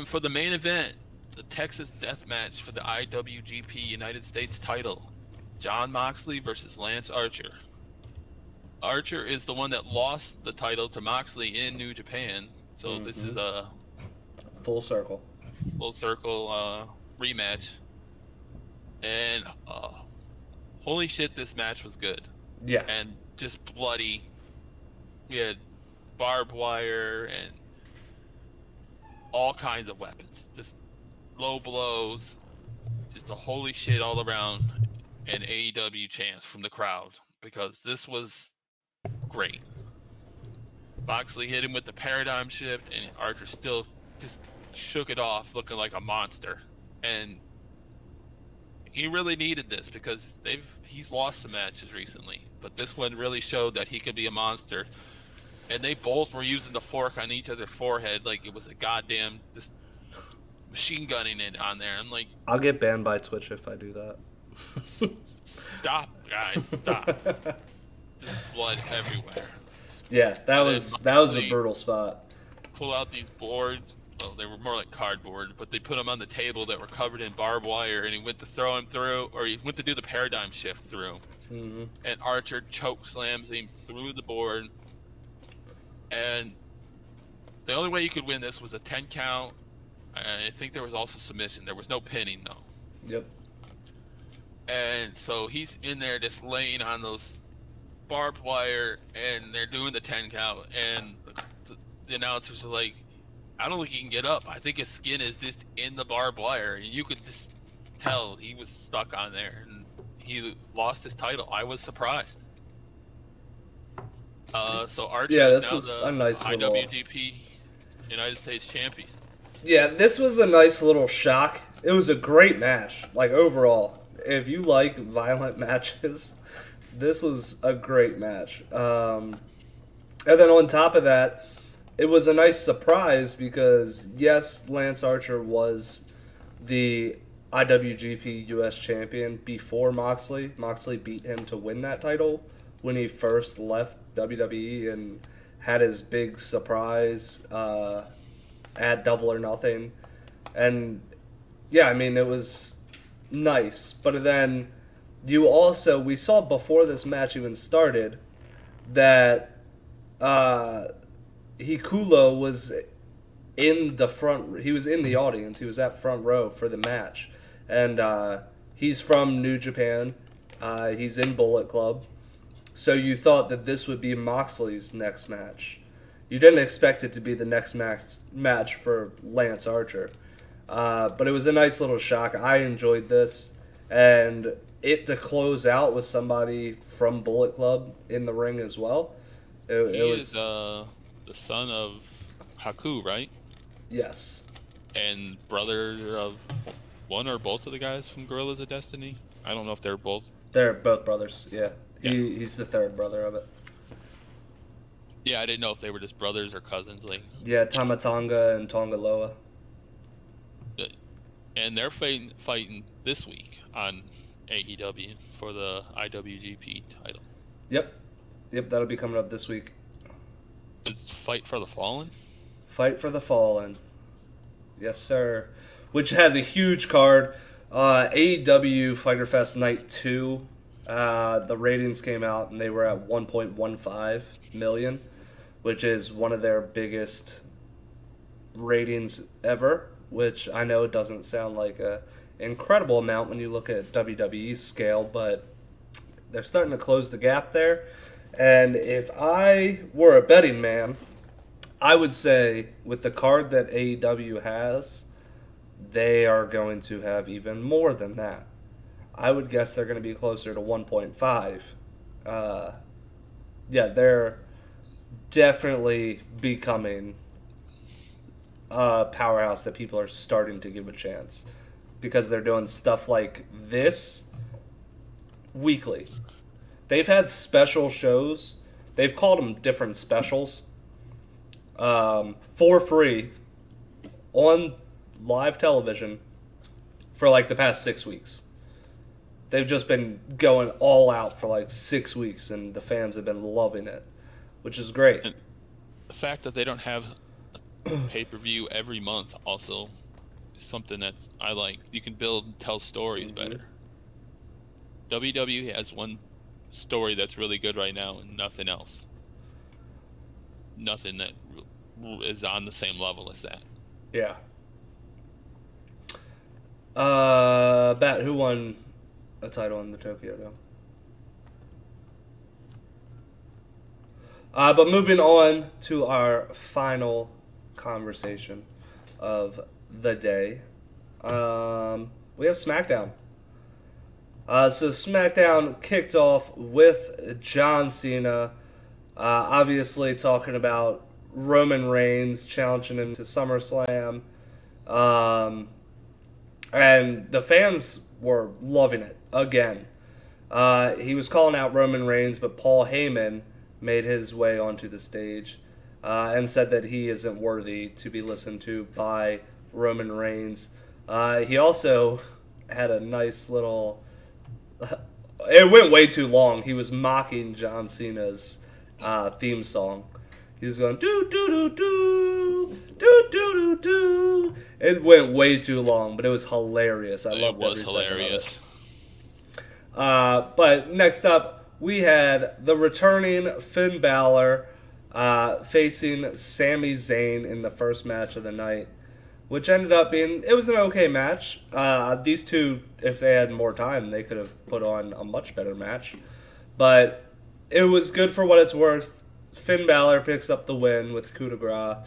For the main event, the Texas Death Match for the IWGP United States title, Jon Moxley versus Lance Archer. Archer is the one that lost the title to Moxley in New Japan, so this is a full circle rematch. And holy shit, this match was good. Yeah. And just bloody. We had barbed wire and all kinds of weapons. Just low blows. Just a holy shit all around. And AEW chants from the crowd because this was great. Moxley hit him with the paradigm shift, and Archer still just shook it off, looking like a monster. And he really needed this because he's lost some matches recently, but this one really showed that he could be a monster. And they both were using the fork on each other's forehead like it was a goddamn just machine gunning it on there. I'm like, I'll get banned by Twitch if I do that. stop, guys, stop. Just blood everywhere. Yeah, that was a brutal spot. Pull out these boards. Well, they were more like cardboard, but they put them on the table that were covered in barbed wire, and he went to throw him through, or he went to do the paradigm shift through. Mm-hmm. And Archer choke slams him through the board. And the only way you could win this was a 10 count. I think there was also submission. There was no pinning, though. Yep. And so he's in there just laying on those barbed wire, and they're doing the 10 count, and the announcers are like, I don't think he can get up. I think his skin is just in the barbed wire, and you could just tell he was stuck on there, and he lost his title. I was surprised. So Archer is now the nice IWGP United States champion. Yeah, this was a nice little shock. It was a great match, like overall. If you like violent matches, this was a great match. And then on top of that, it was a nice surprise because, yes, Lance Archer was the IWGP US champion before Moxley. Moxley beat him to win that title when he first left WWE and had his big surprise at Double or Nothing. And, yeah, I mean, it was nice. But then we saw before this match even started that Hikulo was in the front. He was in the audience. He was at front row for the match, and he's from New Japan. He's in Bullet Club, so you thought that this would be Moxley's next match. You didn't expect it to be the next match for Lance Archer, but it was a nice little shock. I enjoyed this, and it to close out with somebody from Bullet Club in the ring as well. It was the son of Haku, right? Yes. And brother of one or both of the guys from Gorillas of Destiny? I don't know if they're both. They're both brothers, yeah. He's the third brother of it. Yeah, I didn't know if they were just brothers or cousins. Yeah, Tamatonga and Tongaloa. And they're fighting this week on AEW for the IWGP title. Yep, that'll be coming up this week. It's Fight for the Fallen? Fight for the Fallen. Yes, sir. Which has a huge card. AEW Fighter Fest Night 2. The ratings came out and they were at 1.15 million, which is one of their biggest ratings ever, which I know doesn't sound like an incredible amount when you look at WWE's scale, but they're starting to close the gap there. And if I were a betting man, I would say with the card that AEW has, they are going to have even more than that. I would guess they're going to be closer to 1.5. Yeah, they're definitely becoming a powerhouse that people are starting to give a chance because they're doing stuff like this weekly. They've had special shows. They've called them different specials for free on live television for like the past 6 weeks. They've just been going all out for like 6 weeks, and the fans have been loving it, which is great. And the fact that they don't have a pay-per-view every month also is something that I like. You can build and tell stories better. WWE has one story that's really good right now and nothing else. Nothing that is on the same level as that. Yeah. Bat, who won a title in the Tokyo Dome? But moving on to our final conversation of the day, we have SmackDown. So SmackDown kicked off with John Cena, obviously talking about Roman Reigns challenging him to SummerSlam. And the fans were loving it again. He was calling out Roman Reigns, but Paul Heyman made his way onto the stage and said that he isn't worthy to be listened to by Roman Reigns. He also had a nice little... It went way too long. He was mocking John Cena's theme song. He was going, do do do do, do do do do. It went way too long, but it was hilarious. I loved every second of it. But next up, we had the returning Finn Balor facing Sami Zayn in the first match of the night, which ended up being, it was an okay match. These two, if they had more time, they could have put on a much better match. But it was good for what it's worth. Finn Balor picks up the win with coup de grace.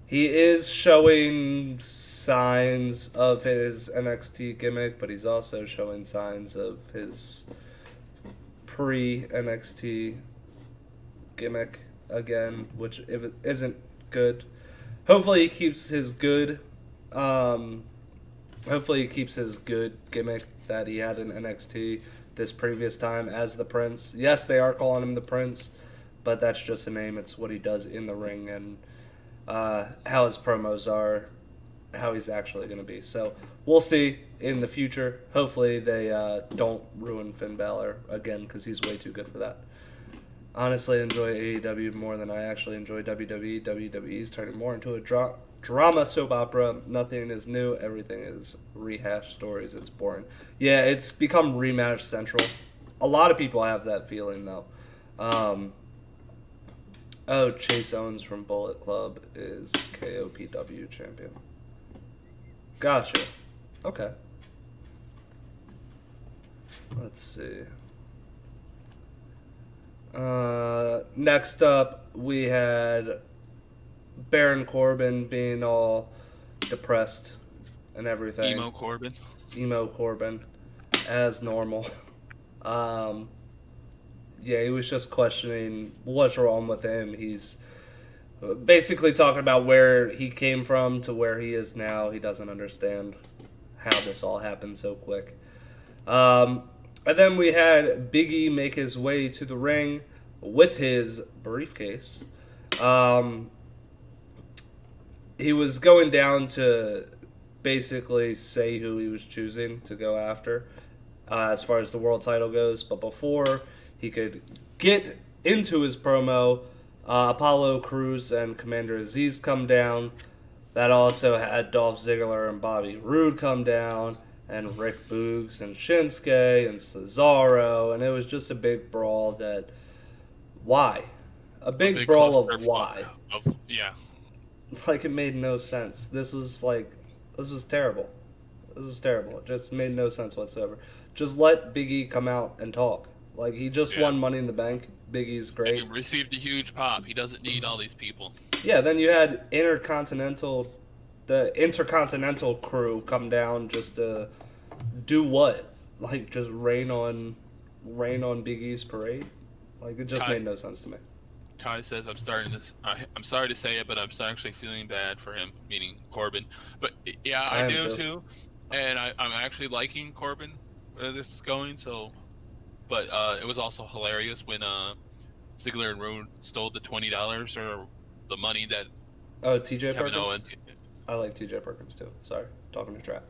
He is showing signs of his NXT gimmick, but he's also showing signs of his pre-NXT gimmick again, which if it isn't good. Hopefully he keeps his good gimmick that he had in NXT this previous time as the Prince. Yes, they are calling him the Prince, but that's just a name. It's what he does in the ring and how his promos are, how he's actually going to be. So we'll see in the future. Hopefully they don't ruin Finn Balor again, because he's way too good for that. Honestly, I enjoy AEW more than I actually enjoy WWE. WWE is turning more into a drama soap opera. Nothing is new. Everything is rehashed stories. It's boring. Yeah, it's become rematch central. A lot of people have that feeling, though. Chase Owens from Bullet Club is KOPW champion. Gotcha. Okay. Let's see. Next up, we had Baron Corbin being all depressed and everything. Emo Corbin, as normal. Yeah, he was just questioning what's wrong with him. He's basically talking about where he came from to where he is now. He doesn't understand how this all happened so quick. And then we had Big E make his way to the ring with his briefcase. He was going down to basically say who he was choosing to go after as far as the world title goes. But before he could get into his promo, Apollo Crews and Commander Aziz come down. That also had Dolph Ziggler and Bobby Roode come down, and Rick Boogs and Shinsuke and Cesaro, and it was just a big brawl that... Why? A big brawl of why? Yeah. Like, it made no sense. This was terrible. This was terrible. It just made no sense whatsoever. Just let Big E come out and talk. Like, he just won Money in the Bank. Big E's great. And he received a huge pop. He doesn't need all these people. Yeah, then you had the Intercontinental crew come down just to do what? Like, just rain on Big E's parade? Like, it just made no sense to me. Ty says, I'm sorry to say it, but I'm actually feeling bad for him, meaning Corbin. But yeah, I do too. And I'm actually liking Corbin where this is going, so... But it was also hilarious when Ziggler and Roode stole the $20 or the money that... Oh, TJ Kevin Perkins? Owens... I like TJ Perkins too. Sorry, talking to Trap.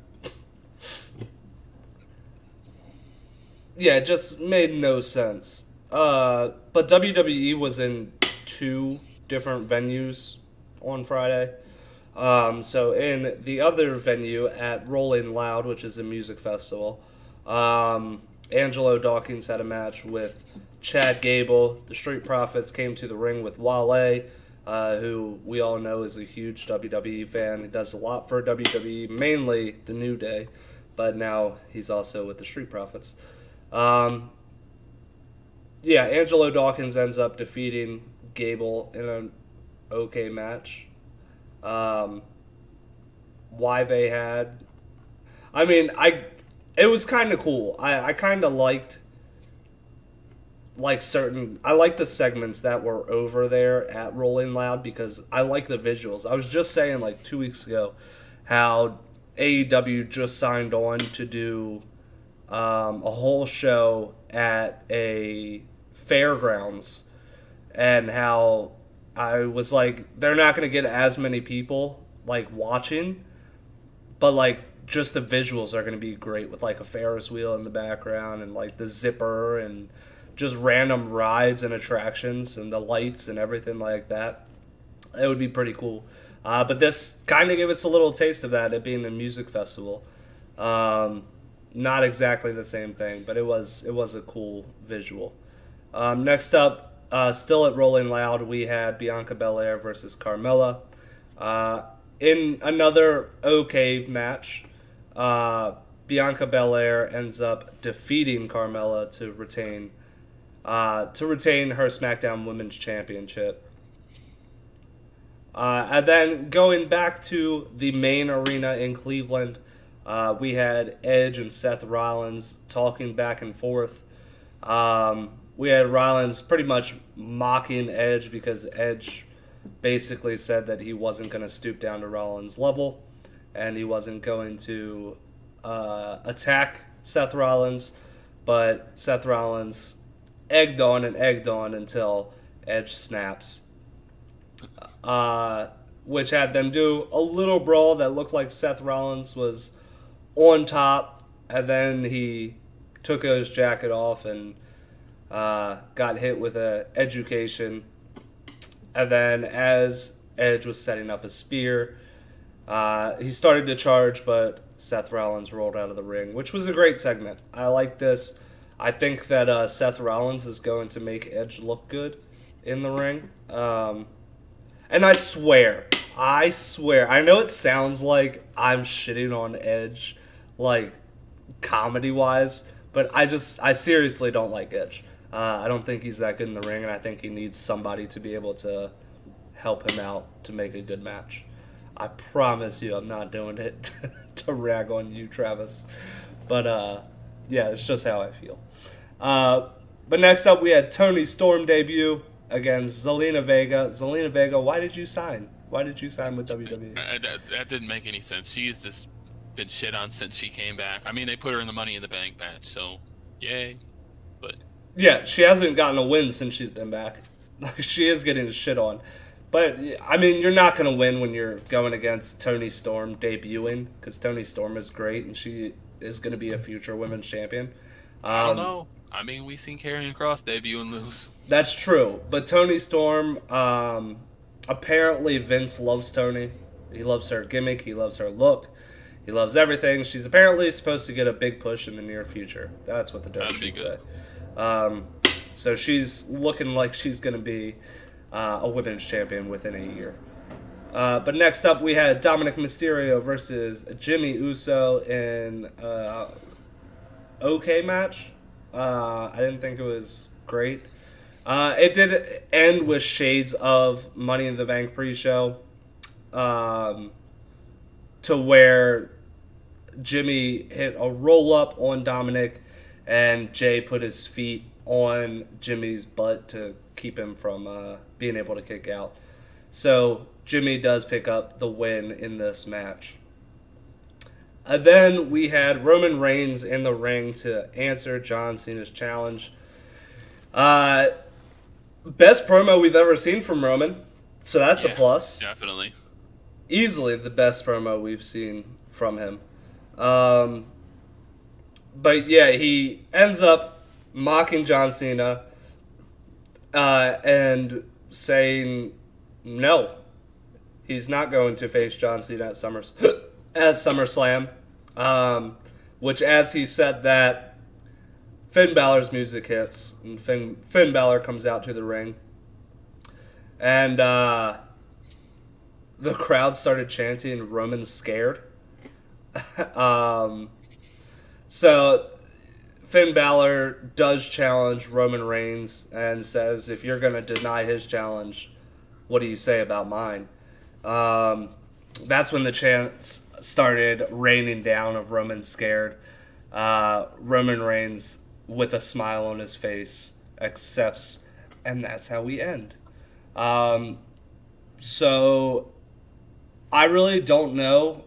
Yeah, it just made no sense. But WWE was in 2 different venues on Friday. So in the other venue at Rolling Loud, which is a music festival, Angelo Dawkins had a match with Chad Gable. The Street Profits came to the ring with Wale, who we all know is a huge WWE fan. He does a lot for WWE, mainly the New Day, but now he's also with the Street Profits. Angelo Dawkins ends up defeating Gable in an okay match. Why they had... I mean, it was kind of cool. I kind of liked I like the segments that were over there at Rolling Loud because I like the visuals. I was just saying 2 weeks ago how AEW just signed on to do a whole show at a fairgrounds, and how I was like, they're not going to get as many people like watching, but like just the visuals are going to be great with like a Ferris wheel in the background and like the zipper and just random rides and attractions and the lights and everything like that. It would be pretty cool. But this kind of gave us a little taste of that, it being a music festival. Um, Not exactly the same thing, but it was a cool visual. Next up, still at Rolling Loud, we had Bianca Belair versus Carmella. Uh, in another okay match, Bianca Belair ends up defeating Carmella to retain her SmackDown Women's Championship. And then going back to the main arena in Cleveland, we had Edge and Seth Rollins talking back and forth. We had Rollins pretty much mocking Edge because Edge basically said that he wasn't going to stoop down to Rollins' level and he wasn't going to attack Seth Rollins, but Seth Rollins egged on and egged on until Edge snaps, which had them do a little brawl that looked like Seth Rollins was on top, and then he took his jacket off and got hit with a education. And then as Edge was setting up a spear, he started to charge, but Seth Rollins rolled out of the ring, which was a great segment. I like this. I think that Seth Rollins is going to make Edge look good in the ring. And I swear, I know it sounds like I'm shitting on Edge, like, comedy-wise, but I seriously don't like Edge. I don't think he's that good in the ring, and I think he needs somebody to be able to help him out to make a good match. I promise you I'm not doing it to rag on you, Travis. But, yeah, it's just how I feel. But next up, we had Toni Storm debut against Zelina Vega. Zelina Vega, why did you sign? Why did you sign with WWE? That didn't make any sense. She's just been shit on since she came back. I mean, they put her in the Money in the Bank match, so yay. But yeah, she hasn't gotten a win since she's been back. She is getting shit on. But, I mean, you're not going to win when you're going against Toni Storm debuting, because Toni Storm is great, and she is going to be a future women's champion. I don't know. I mean, we've seen Karrion Kross debut and lose. That's true. But Toni Storm, apparently Vince loves Toni. He loves her gimmick. He loves her look. He loves everything. She's apparently supposed to get a big push in the near future. That's what the dirt should say. So she's looking like she's going to be a women's champion within a year. But next up, we had Dominic Mysterio versus Jimmy Uso in okay match. I didn't think it was great. It did end with shades of Money in the Bank pre-show, to where Jimmy hit a roll-up on Dominic, and Jay put his feet on Jimmy's butt to keep him from being able to kick out. So Jimmy does pick up the win in this match. And then we had Roman Reigns in the ring to answer John Cena's challenge. Best promo we've ever seen from Roman, so that's a plus. Definitely. Easily the best promo we've seen from him. But yeah, he ends up mocking John Cena and saying no, he's not going to face John Cena at SummerSlam. Which, as he said that, Finn Balor's music hits, and Finn Balor comes out to the ring, and the crowd started chanting, "Roman's scared." So Finn Balor does challenge Roman Reigns and says, if you're going to deny his challenge, what do you say about mine? That's when the chants started raining down of Roman scared. Roman Reigns, with a smile on his face, accepts, and that's how we end. So I really don't know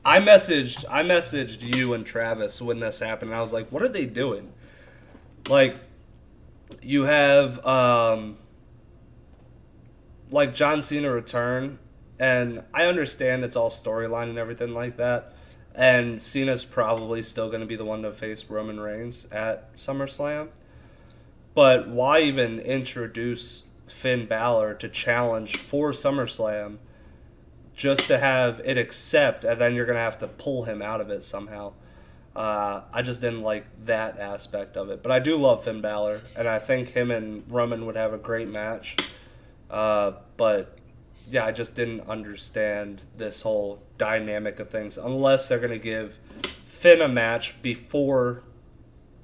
I messaged you and Travis when this happened, and I was like, what are they doing? Like, you have like John Cena return, and I understand it's all storyline and everything like that. And Cena's probably still going to be the one to face Roman Reigns at SummerSlam. But why even introduce Finn Balor to challenge for SummerSlam just to have it accept, and then you're going to have to pull him out of it somehow? I just didn't like that aspect of it. But I do love Finn Balor, and I think him and Roman would have a great match. But yeah, I just didn't understand this whole dynamic of things unless they're going to give Finn a match before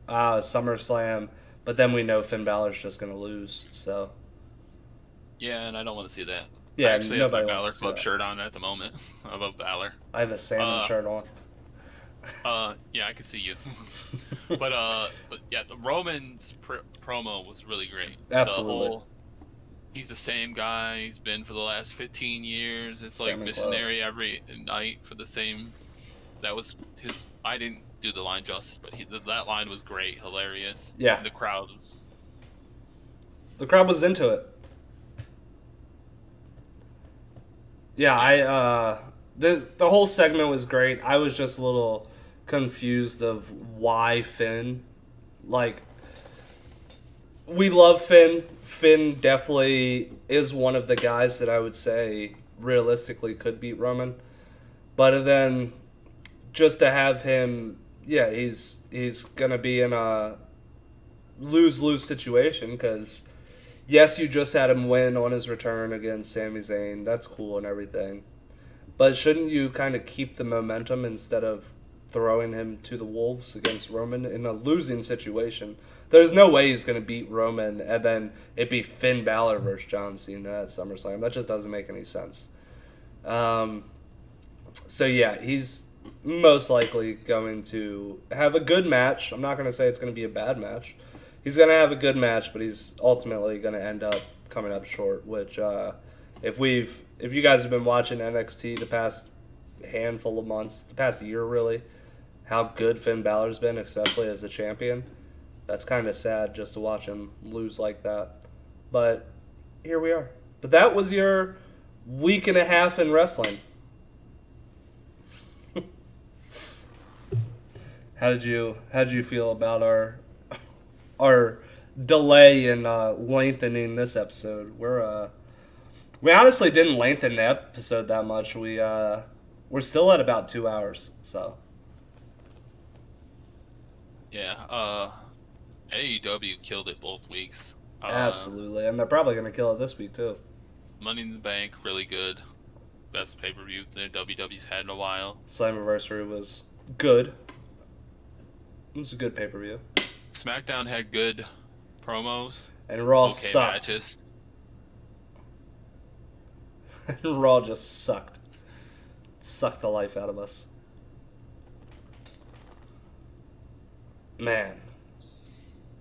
SummerSlam, but then we know Finn Balor's just going to lose. So Yeah, and I don't want to see that. yeah, I actually have my nobody Balor wants to see Club that. shirt on at the moment. I love Balor. I have a salmon shirt on. Yeah, I can see you. but yeah, the Roman's promo was really great. Absolutely. He's the same guy he's been for the last 15 years. It's like Same missionary every night for the same. That was his. I didn't do the line justice, but that line was great, hilarious. Yeah. And the crowd was. The crowd was into it. Yeah, the whole segment was great. I was just a little confused of why Finn. Like, we love Finn. Finn definitely is one of the guys that I would say realistically could beat Roman. But then just to have him, yeah, he's gonna be in a lose-lose situation because yes, you just had him win on his return against Sami Zayn. That's cool and everything. But shouldn't you kind of keep the momentum instead of throwing him to the wolves against Roman in a losing situation? There's no way he's going to beat Roman and then it be Finn Balor versus John Cena at SummerSlam. That just doesn't make any sense. So yeah, he's most likely going to have a good match. I'm not going to say it's going to be a bad match. He's going to have a good match, but he's ultimately going to end up coming up short, which if you guys have been watching NXT the past handful of months, the past year really, how good Finn Balor's been, especially as a champion, that's kind of sad just to watch him lose like that. But here we are. But that was your week and a half in wrestling. How did you feel about our delay in lengthening this episode? We honestly didn't lengthen the episode that much. We're still at about 2 hours. So Yeah. AEW killed it both weeks. absolutely, and they're probably gonna kill it this week too. Money in the Bank, really good. Best pay-per-view that WWE's had in a while. Slammiversary was good. It was a good pay-per-view. SmackDown had good promos. And Raw Okay sucked. matches. Raw just sucked. Sucked the life out of us. Man.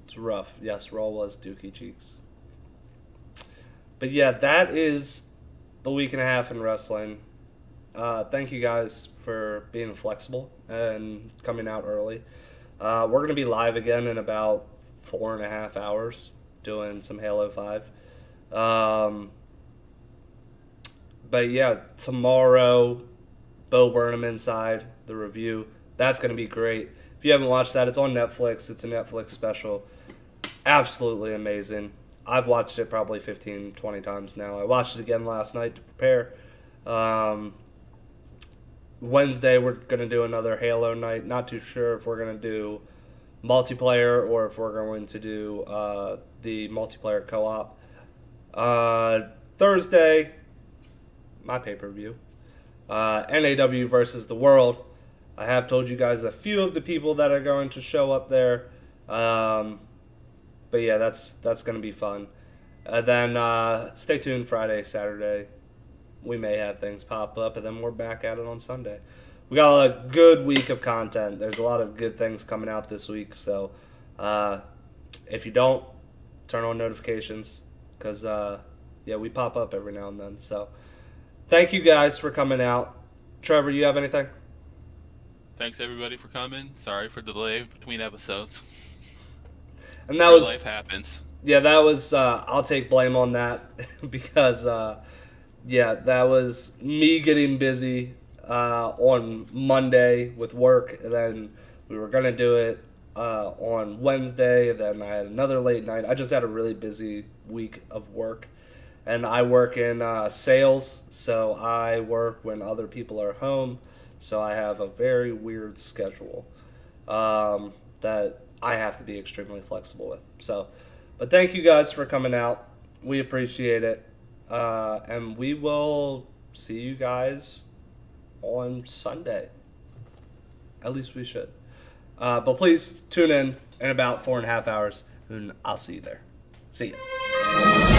It's rough. Yes, Raw was dookie cheeks. But yeah, that is the week and a half in wrestling. Thank you guys for being flexible and coming out early. We're going to be live again in about 4.5 hours doing some Halo 5. But yeah, tomorrow, Bo Burnham Inside, the review. That's going to be great. If you haven't watched that, it's on Netflix. It's a Netflix special. Absolutely amazing. I've watched it probably 15, 20 times now. I watched it again last night to prepare. Wednesday, we're going to do another Halo night. Not too sure if we're going to do multiplayer or if we're going to do the multiplayer co-op. Thursday, my pay-per-view. NAW versus the World. I have told you guys a few of the people that are going to show up there. But yeah, that's going to be fun. And then stay tuned Friday, Saturday. We may have things pop up, and then we're back at it on Sunday. We got a good week of content. There's a lot of good things coming out this week. So if you don't, turn on notifications because, yeah, we pop up every now and then. So thank you guys for coming out. Trevor, you have anything? thanks everybody for coming. Sorry for the delay between episodes. And that Real was life happens. yeah, that was I'll take blame on that because yeah, that was me getting busy on Monday with work, and then we were gonna do it on Wednesday. Then I had another late night. I just had a really busy week of work, and I work in sales, so I work when other people are home. So I have a very weird schedule that I have to be extremely flexible with. So, but thank you guys for coming out. We appreciate it. And we will see you guys on Sunday. At least we should. But please tune in about 4.5 hours, and I'll see you there. See ya.